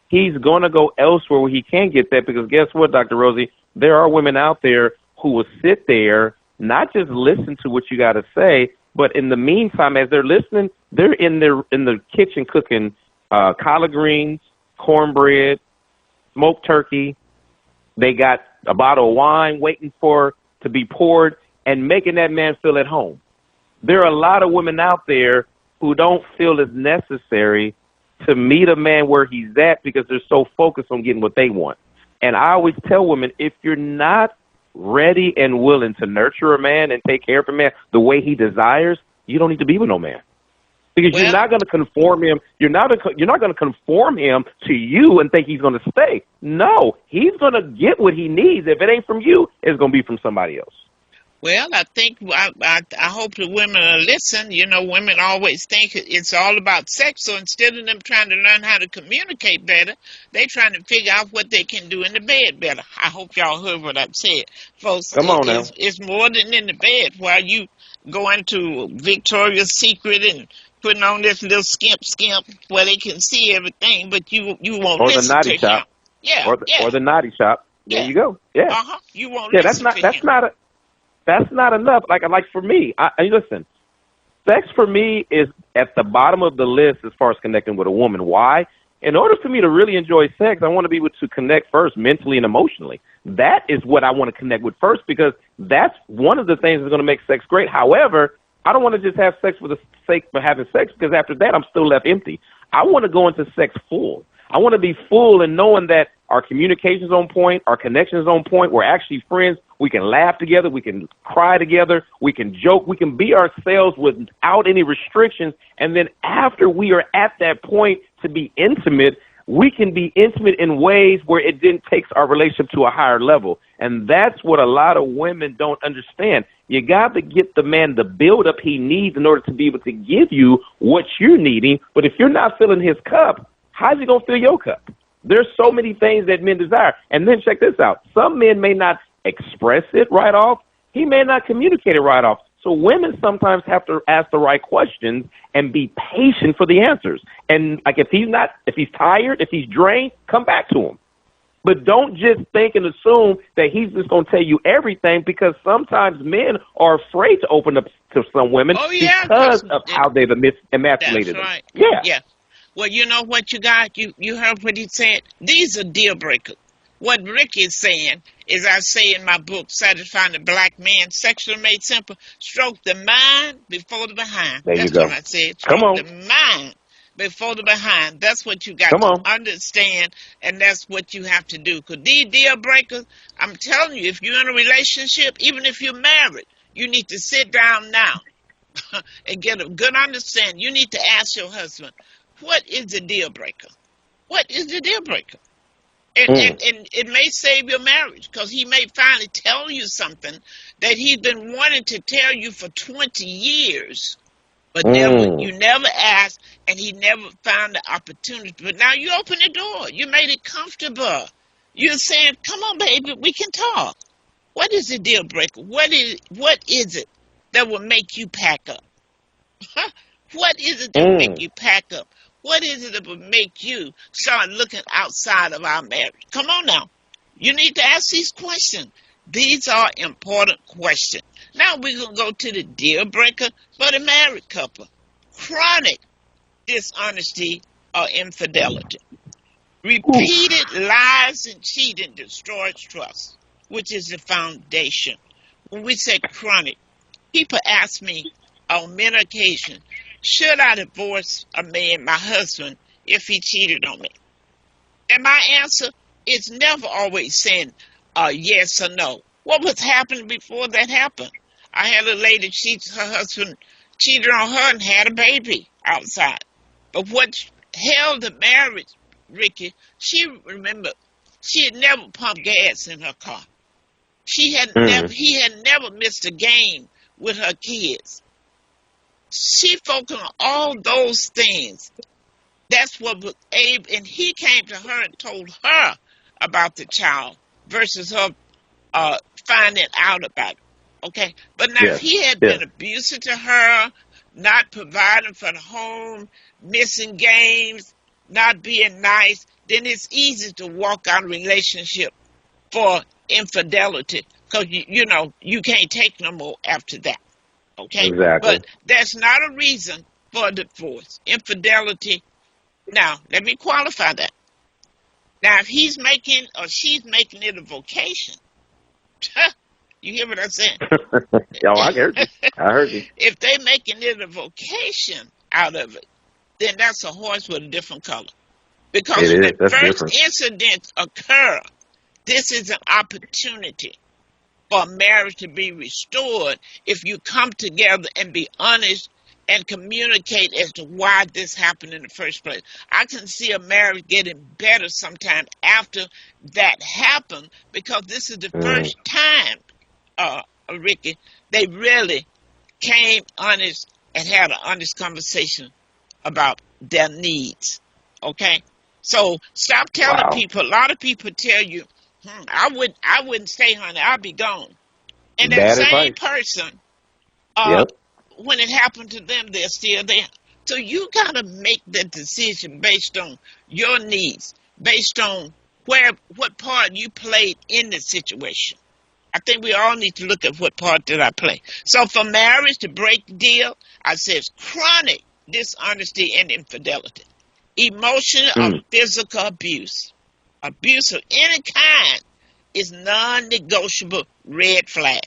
he's going to go elsewhere where he can get that. Because guess what, Dr. Rosie? There are women out there who will sit there, not just listen to what you got to say, but in the meantime, as they're listening, they're in the kitchen cooking collard greens, cornbread, smoked turkey. They got a bottle of wine waiting to be poured, and making that man feel at home. There are a lot of women out there who don't feel it's necessary to meet a man where he's at because they're so focused on getting what they want. And I always tell women, if you're not ready and willing to nurture a man and take care of a man the way he desires, you don't need to be with no man. Because you're not going to conform him. You're not going to conform him to you and think he's going to stay. No, he's going to get what he needs. If it ain't from you, it's going to be from somebody else. Well, I think I hope the women will listen. Women always think it's all about sex. So instead of them trying to learn how to communicate better, they trying to figure out what they can do in the bed better. I hope y'all heard what I've said. Folks, Come on now. It's more than in the bed. While you go into Victoria's Secret and putting on this little skimp where they can see everything, but you won't listen the naughty to shop. him. Yeah, or the naughty shop. There you go. Yeah. You won't listen to him. That's not enough. Like for me, listen, sex for me is at the bottom of the list as far as connecting with a woman. Why? In order for me to really enjoy sex, I want to be able to connect first mentally and emotionally. That is what I want to connect with first, because that's one of the things that's going to make sex great. However, I don't want to just have sex for the sake of having sex, because after that, I'm still left empty. I want to go into sex full. I want to be full and knowing that our communication's on point, our connection's on point, we're actually friends, we can laugh together, we can cry together, we can joke, we can be ourselves without any restrictions, and then after we are at that point to be intimate, we can be intimate in ways where it then takes our relationship to a higher level. And that's what a lot of women don't understand. You got to get the man the build-up he needs in order to be able to give you what you're needing. But if you're not filling his cup, how's he going to fill your cup? There's so many things that men desire. And then check this out. Some men may not express it right off. He may not communicate it right off. So women sometimes have to ask the right questions and be patient for the answers. And like if he's tired, if he's drained, come back to him. But don't just think and assume that he's just going to tell you everything, because sometimes men are afraid to open up to some women because of how they've emasculated them. Right. Yeah. Well, you know what you got? You heard what he said. These are deal breakers. What Rick is saying is, I say in my book, Satisfying the Black Man, Sexually Made Simple, stroke the mind before the behind. There you That's what go. I said. Come Stroke on. the mind before the behind. That's what you got Come to on. understand, and that's what you have to do. Because these deal breakers, I'm telling you, if you're in a relationship, even if you're married, you need to sit down now and get a good understanding. You need to ask your husband, what is the deal breaker? What is the deal breaker? Mm. And it may save your marriage, because he may finally tell you something that he's been wanting to tell you for 20 years, but Mm. you never asked, and he never found the opportunity. But now you open the door. You made it comfortable. You're saying, come on, baby, we can talk. What is the deal breaker? What is it that will make you pack up? Huh? What is it that will make Mm. you pack up? What is it that will make you start looking outside of our marriage? Come on now. You need to ask these questions. These are important questions. Now we're going to go to the deal breaker for the married couple. Chronic dishonesty or infidelity. Oof. Repeated lies and cheating destroys trust, which is the foundation. When we say chronic, people ask me on many occasions, should I divorce a man, my husband, if he cheated on me? And my answer is never always saying yes or no. What was happening before that happened? I had a lady, her husband cheated on her and had a baby outside. But what held the marriage, Ricky, she had never pumped gas in her car. He had Mm. never missed a game with her kids. She focused on all those things. That's what was Abe, and he came to her and told her about the child versus her finding out about it. Okay, but now if Yes. he had Yes. been abusive to her, not providing for the home, missing games, not being nice, then it's easy to walk out of a relationship for infidelity, because you can't take no more after that. Okay, Exactly. but that's not a reason for a divorce. Infidelity. Now, let me qualify that. Now, if he's making or she's making it a vocation, you hear what I'm saying? Yo, I heard you. I heard you. If they're making it a vocation out of it, then that's a horse with a different color. Because It when is. the That's first different. incidents occur, this is an opportunity for marriage to be restored if you come together and be honest and communicate as to why this happened in the first place. I can see a marriage getting better sometime after that happened, because this is the Mm. first time, Ricky, they really came honest and had an honest conversation about their needs. Okay? So stop telling Wow. people. A lot of people tell you, I wouldn't stay, honey, I'll be gone. And that Bad same advice. person, Yep. when it happened to them, they're still there. So you gotta make that decision based on your needs, based on what part you played in the situation. I think we all need to look at what part did I play. So for marriage to break the deal, I said chronic dishonesty and infidelity, emotional or Mm. physical abuse. Abuse of any kind is non-negotiable red flag.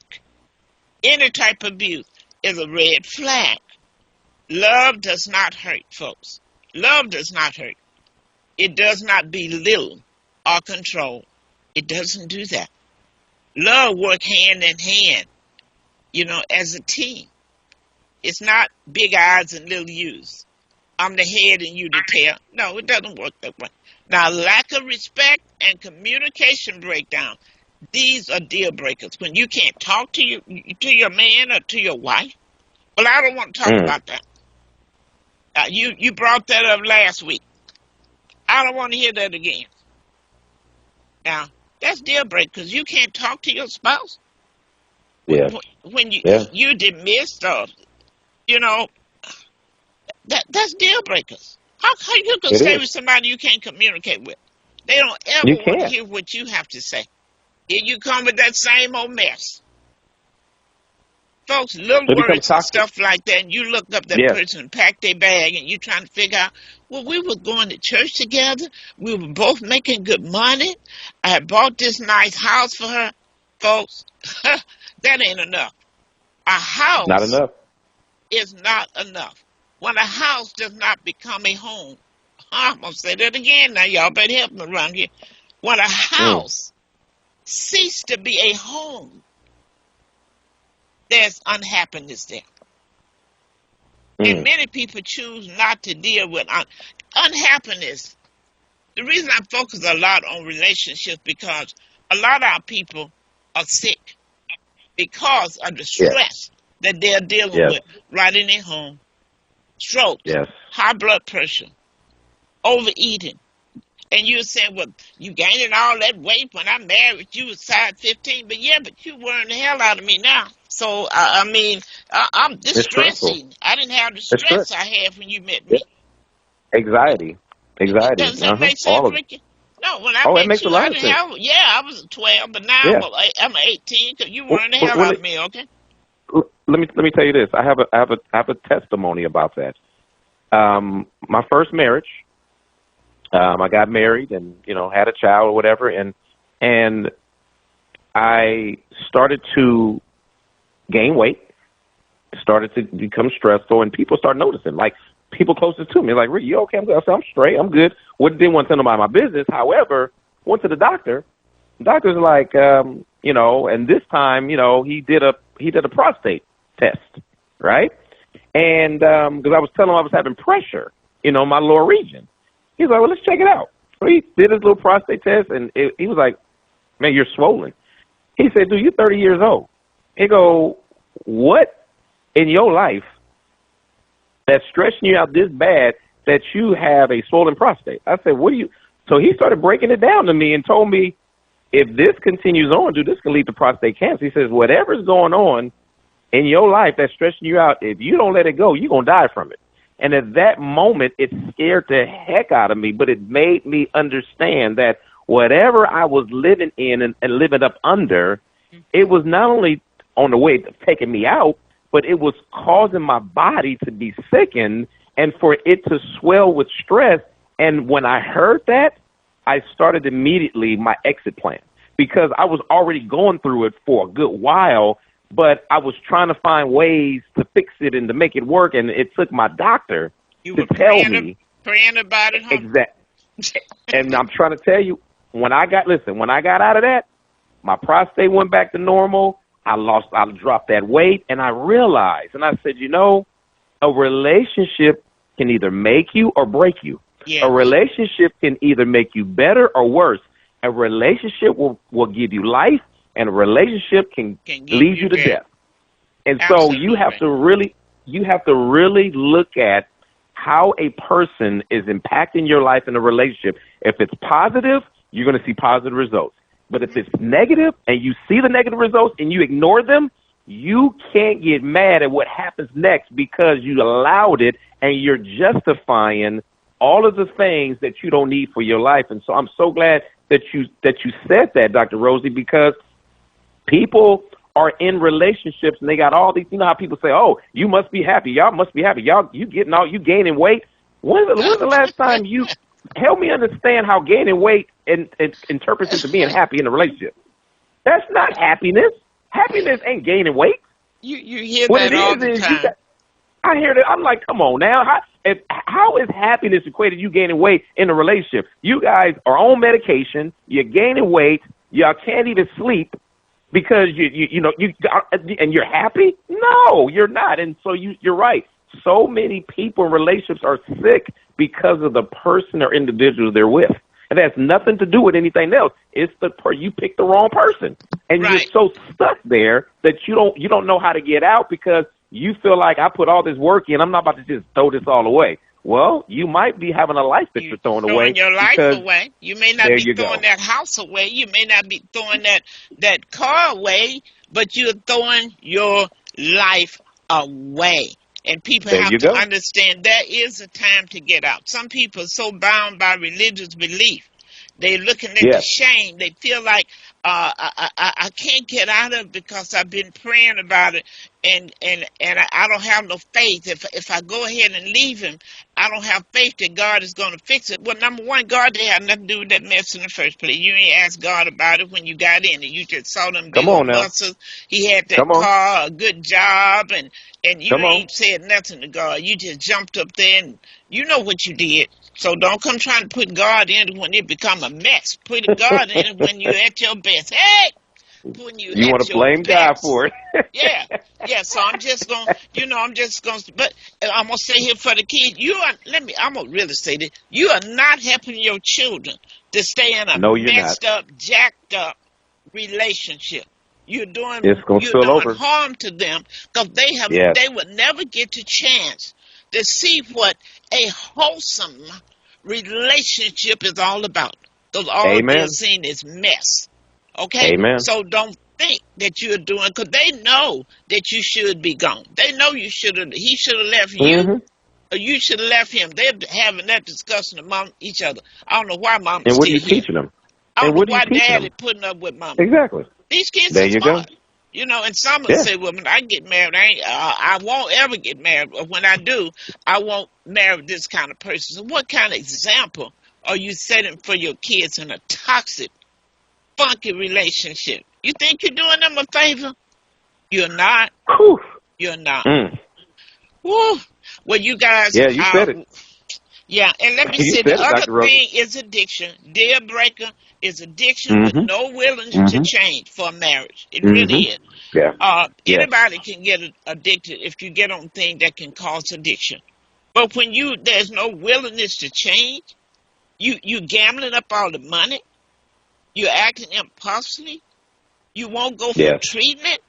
Any type of abuse is a red flag. Love does not hurt, folks. Love does not hurt. It does not belittle or control. It doesn't do that. Love works hand in hand, as a team. It's not big eyes and little U's. I'm the head and you the tail. No, it doesn't work that way. Now, lack of respect and communication breakdown, these are deal breakers. When you can't talk to your man or to your wife. Well, I don't want to talk Mm. about that. You brought that up last week. I don't want to hear that again. Now, that's deal breaker, because you can't talk to your spouse Yeah. when Yeah. you dismissed, or you know that's deal breakers. How you can It stay is. with somebody you can't communicate with? They don't You ever want to can't. hear what you have to say. Here you come with that same old mess. Folks, little It becomes words and toxic. stuff like that, and you look up that Yes. person and pack their bag, and you trying to figure out, well, we were going to church together. We were both making good money. I had bought this nice house for her. Folks, that ain't enough. A It's not house enough. is not enough. When a house does not become a home, I'm going to say that again now. Y'all better help me around here. When a Mm. house ceases to be a home, there's unhappiness there. And Mm. many people choose not to deal with unhappiness. The reason I focus a lot on relationships because a lot of our people are sick because of the Yes. stress that they're dealing Yes. with right in their home. Strokes, Yes. high blood pressure, overeating. And you're saying, well, you gaining all that weight when I married you was size 15. But yeah, but you wearing the hell out of me now. So, I mean, I'm It's stressful. distressing. I didn't have the It's stress. stress I had when you met Yeah. me. Anxiety. Anxiety. Does that make All sense, of it. Ricky? No, when I Oh, it met makes a you, I lot of didn't sense. have, yeah, I was 12, but now Yeah. I'm 18 because you Well, wearing the well, hell well, out of me, okay? let me tell you this. I have a testimony about that. My first marriage, I got married and had a child or whatever, and I started to gain weight, started to become stressful, and people started noticing. Like people closest to me, like, "Rick, you okay?" I'm good. I said, "I'm straight. I'm good." Didn't want to tell nobody my business. However, went to the doctor. The doctor's like, and this time, he did a prostate test, right? And because I was telling him I was having pressure, in my lower region. He's like, "Well, let's check it out." So he did his little prostate test, and he was like, "Man, you're swollen." He said, "Dude, you're 30 years old." He go, "What in your life that's stressing you out this bad that you have a swollen prostate?" I said, "What do you?" So he started breaking it down to me and told me, if this continues on, dude, this can lead to prostate cancer. He says, whatever's going on in your life that's stressing you out, if you don't let it go, you're going to die from it. And at that moment, it scared the heck out of me, but it made me understand that whatever I was living in and living up under, it was not only on the way to taking me out, but it was causing my body to be sickened and for it to swell with stress. And when I heard that, I started immediately my exit plan because I was already going through it for a good while, but I was trying to find ways to fix it and to make it work. And it took my doctor to tell me praying about it, huh? exactly. And I'm trying to tell you, when I got out of that, my prostate went back to normal. I dropped that weight, and I realized, and I said, a relationship can either make you or break you. Yes. A relationship can either make you better or worse. A relationship will give you life, and a relationship can lead you to death. And Absolutely. so you have to really look at how a person is impacting your life in a relationship. If it's positive, you're going to see positive results. But if it's negative and you see the negative results and you ignore them, you can't get mad at what happens next because you allowed it and you're justifying all of the things that you don't need for your life. And so I'm so glad that you said that, Dr. Rosie, because people are in relationships and they got all these, how people say, "Oh, you must be happy. Y'all must be happy. You you gaining weight." When's the last time you help me understand how gaining weight interprets into being happy in a relationship? That's not happiness. Happiness ain't gaining weight. You hear What that it all is the time. I hear that. I'm like, come on now. How is happiness equated to you gaining weight in a relationship? You guys are on medication. You're gaining weight. Y'all can't even sleep because and you're happy? No, you're not. And so you're right. So many people in relationships are sick because of the person or individual they're with. It has nothing to do with anything else. It's you picked the wrong person, and Right. you're so stuck there that you don't know how to get out because you feel like I put all this work in. I'm not about to just throw this all away. Well, you might be having a life that you're throwing away. Your life because away. You may not be throwing that house away. You may not be throwing that car away, but you're throwing your life away. And people There have you to go. understand there is a time to get out. Some people are so bound by religious belief They're looking at the Yes. shame. They feel like I can't get out of it because I've been praying about it, and I don't have no faith. If I go ahead and leave him, I don't have faith that God is going to fix it. Well, number one, God didn't have nothing to do with that mess in the first place. You ain't asked God about it when you got in it. You just saw them big Come old on now. muscles. He had that Come on. car, a good job, and you Come on. ain't said nothing to God. You just jumped up there, and you know what you did. So don't come trying to put God in it when it become a mess. Put God in it when you're at your best. Hey, when you You want at to your blame God best. for it? Yeah, yeah. So I'm just gonna, but I'm gonna say here for the kids, I'm gonna really say this. You are not helping your children to stay in a No, you're not. messed up, jacked up relationship. It's gonna You're spill doing over. harm to them because Yes. they would never get a chance to see what a wholesome relationship is all about. Because all they're Amen. seeing is mess. Okay? Amen. So don't think that you're doing, because they know that you should be gone. They know he should have left you, Hmm. or you should have left him. They're having that discussion among each other. I don't know why mama's And what are still you here. teaching them? I don't And know what are you why teaching daddy them? putting up with mama. Exactly. These kids There are you go. smart. And some will Yeah. say, well, when I get married, I won't ever get married. Or when I do, I won't marry this kind of person. So what kind of example are you setting for your kids in a toxic, funky relationship? You think you're doing them a favor? You're not. Whew. You're not. Mm. Woo. Well, you guys, Yeah, you said it. yeah, and let me You say the said it, other Dr. Rosie. thing is addiction. Deal breaker is addiction with Mm-hmm. no willingness to Mm-hmm. change for a marriage. It really Mm-hmm. is. Yeah. Yes. Anybody can get addicted if you get on things that can cause addiction. But when there's no willingness to change, you gambling up all the money, you're acting impulsively, you won't go for Yes. treatment.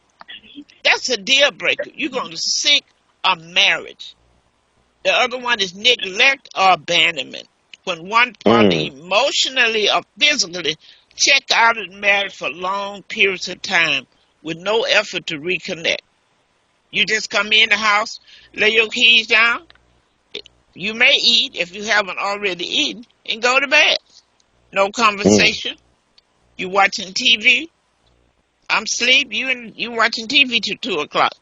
That's a deal breaker. You're going to sink a marriage. The other one is neglect or abandonment. When one partner Mm. emotionally or physically check out of the marriage for long periods of time with no effort to reconnect. You just come in the house, lay your keys down. You may eat if you haven't already eaten, and go to bed. No Mm. conversation. You watching TV. I'm asleep. You watching TV till 2 o'clock.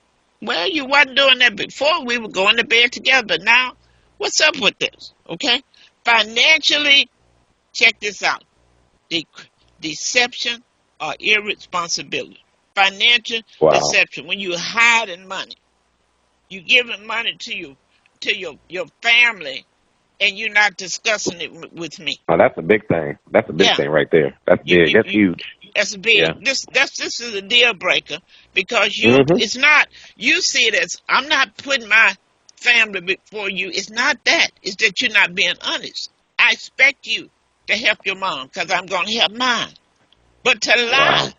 Well, you wasn't doing that before. We were going to bed together. But now, what's up with this? Okay. Financially, check this out. De- Deception or irresponsibility. Financial Wow. deception. When you're hiding money. You giving money to your family, and you're not discussing it with me. Oh, that's a big thing. That's a big Yeah, thing right there. That's you, big. you, That's you huge. that's Yeah. big. This is a deal breaker because Mm-hmm. it's not, you see it as, I'm not putting my family before you. It's not that. It's that you're not being honest. I expect you to help your mom because I'm going to help mine. But to lie Wow.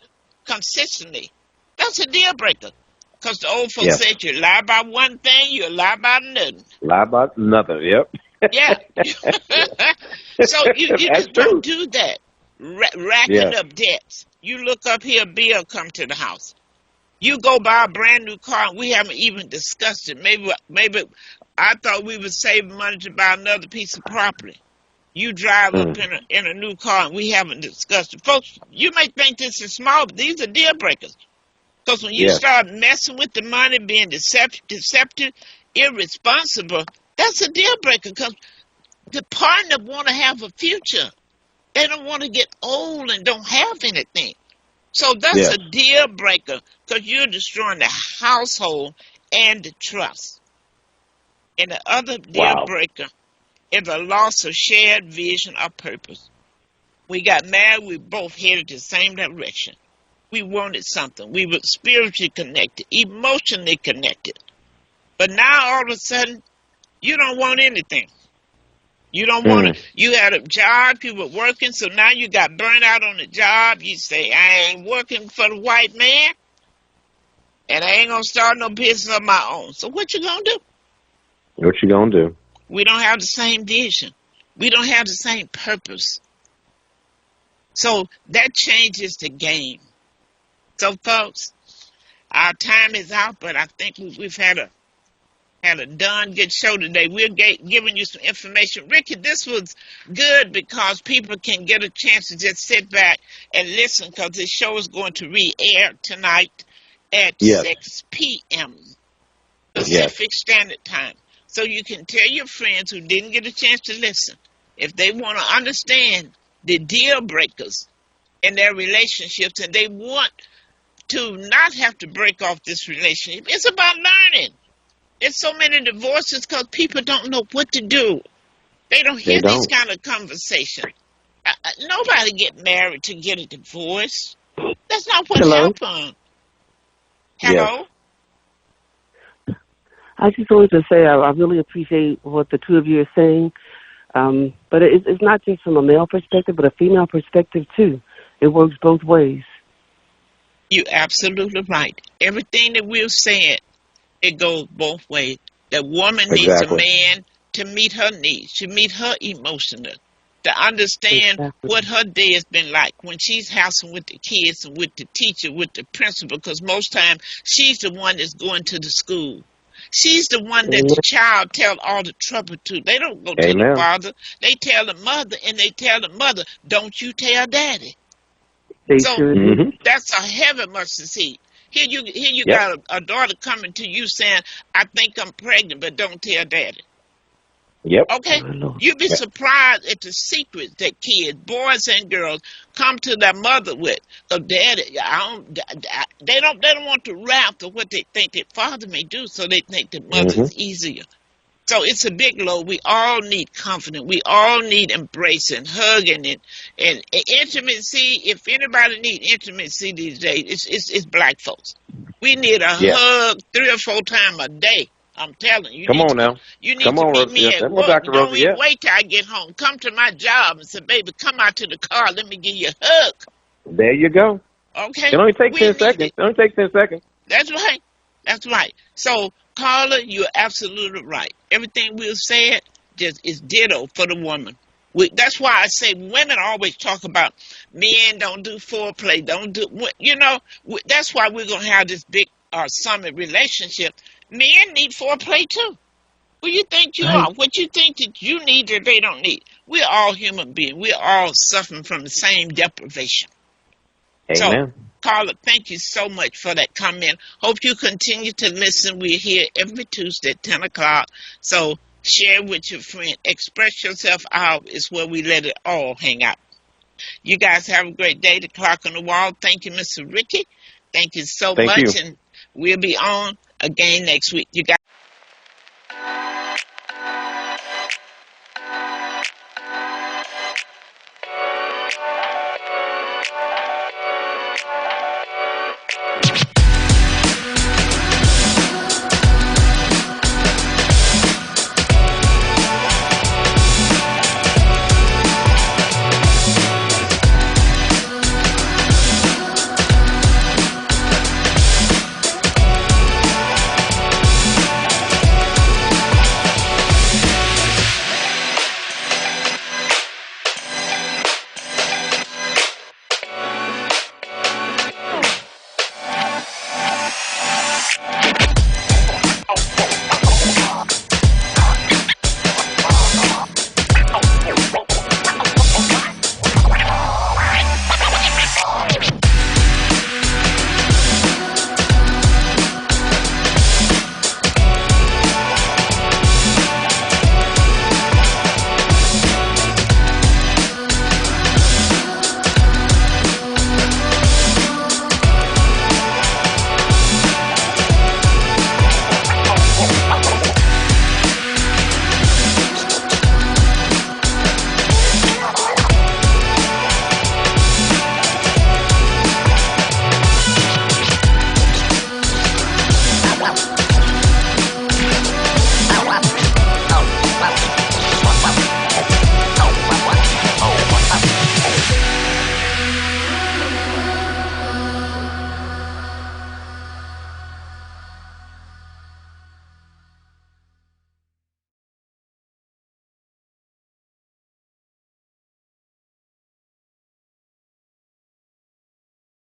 consistently, that's a deal breaker. Because the old folks Yes. said you lie about one thing, you lie about another. Lie about nothing. Yep. Yeah. So you That's just don't true. do that. Racking Yes. up debts. You look up here, bill come to the house. You go buy a brand new car, and we haven't even discussed it. Maybe I thought we would save money to buy another piece of property. You drive up Mm. in a new car, and we haven't discussed it. Folks, you may think this is small, but these are deal breakers. Because when you Yes. start messing with the money, being deceptive, irresponsible, that's a deal breaker. Because the partner want to have a future. They don't want to get old and don't have anything. So that's Yes. a deal breaker because you're destroying the household and the trust. And the other deal Wow. breaker is a loss of shared vision or purpose. We got married, we both headed the same direction. We wanted something. We were spiritually connected, emotionally connected. But now all of a sudden, you don't want anything. You don't want to, Mm. you had a job, you were working, so now you got burnt out on the job. You say, I ain't working for the white man, and I ain't going to start no business of my own. So what you going to do? What you gonna do? We don't have the same vision. We don't have the same purpose. So that changes the game. So folks, our time is out, but I think we've had Had a darn good show today. We're giving you some information. Ricky, this was good because people can get a chance to just sit back and listen because this show is going to re-air tonight at 6 p.m. Pacific Standard Time. So you can tell your friends who didn't get a chance to listen, if they want to understand the deal breakers in their relationships and they want to not have to break off this relationship, it's about learning. There's so many divorces because people don't know what to do. They don't hear these kind of conversations. Nobody get married to get a divorce. That's not what happened. Hello? Yes. I just wanted to say I really appreciate what the two of you are saying. But it's not just from a male perspective, but a female perspective, too. It works both ways. You're absolutely right. Everything that we've said, it goes both ways. The woman needs a man to meet her needs, to meet her emotional, to understand what her day has been like when she's hassling with the kids and with the teacher, with the principal, because most times she's the one that's going to the school. She's the one that the child tell all the trouble to. They don't go to the father. They tell the mother, and they tell the mother, don't you tell daddy. That's a heavy mustard seed. Here you got a daughter coming to you saying, I think I'm pregnant, but don't tell daddy. Okay? You'd be surprised at the secrets that kids, boys and girls, come to their mother with. Because daddy, they don't want to rap to what they think their father may do, so they think the mother is easier. So it's a big load. We all need confidence. We all need embracing, hugging, and intimacy. If anybody needs intimacy these days, it's black folks. We need a hug 3 or 4 times a day. I'm telling you. Come on now. You need to meet me at work. Don't even wait till I get home. Come to my job and say, baby, come out to the car. Let me give you a hug. There you go. Okay. It only takes 10 seconds. It only takes 10 seconds. That's right. That's right. So, Carla, you're absolutely right. Everything we've said just is ditto for the woman. That's why I say women always talk about men don't do foreplay, don't do, that's why we're going to have this big summit relationship. Men need foreplay too. Who you think you are? What you think that you need that they don't need? We're all human beings. We're all suffering from the same deprivation. Amen. So, Carla, thank you so much for that comment. Hope you continue to listen. We're here every Tuesday at 10 o'clock. So share with your friend. Express yourself out is where we let it all hang out. You guys have a great day. The clock on the wall. Thank you, Mr. Ricky. Thank you so much. And we'll be on again next week. You guys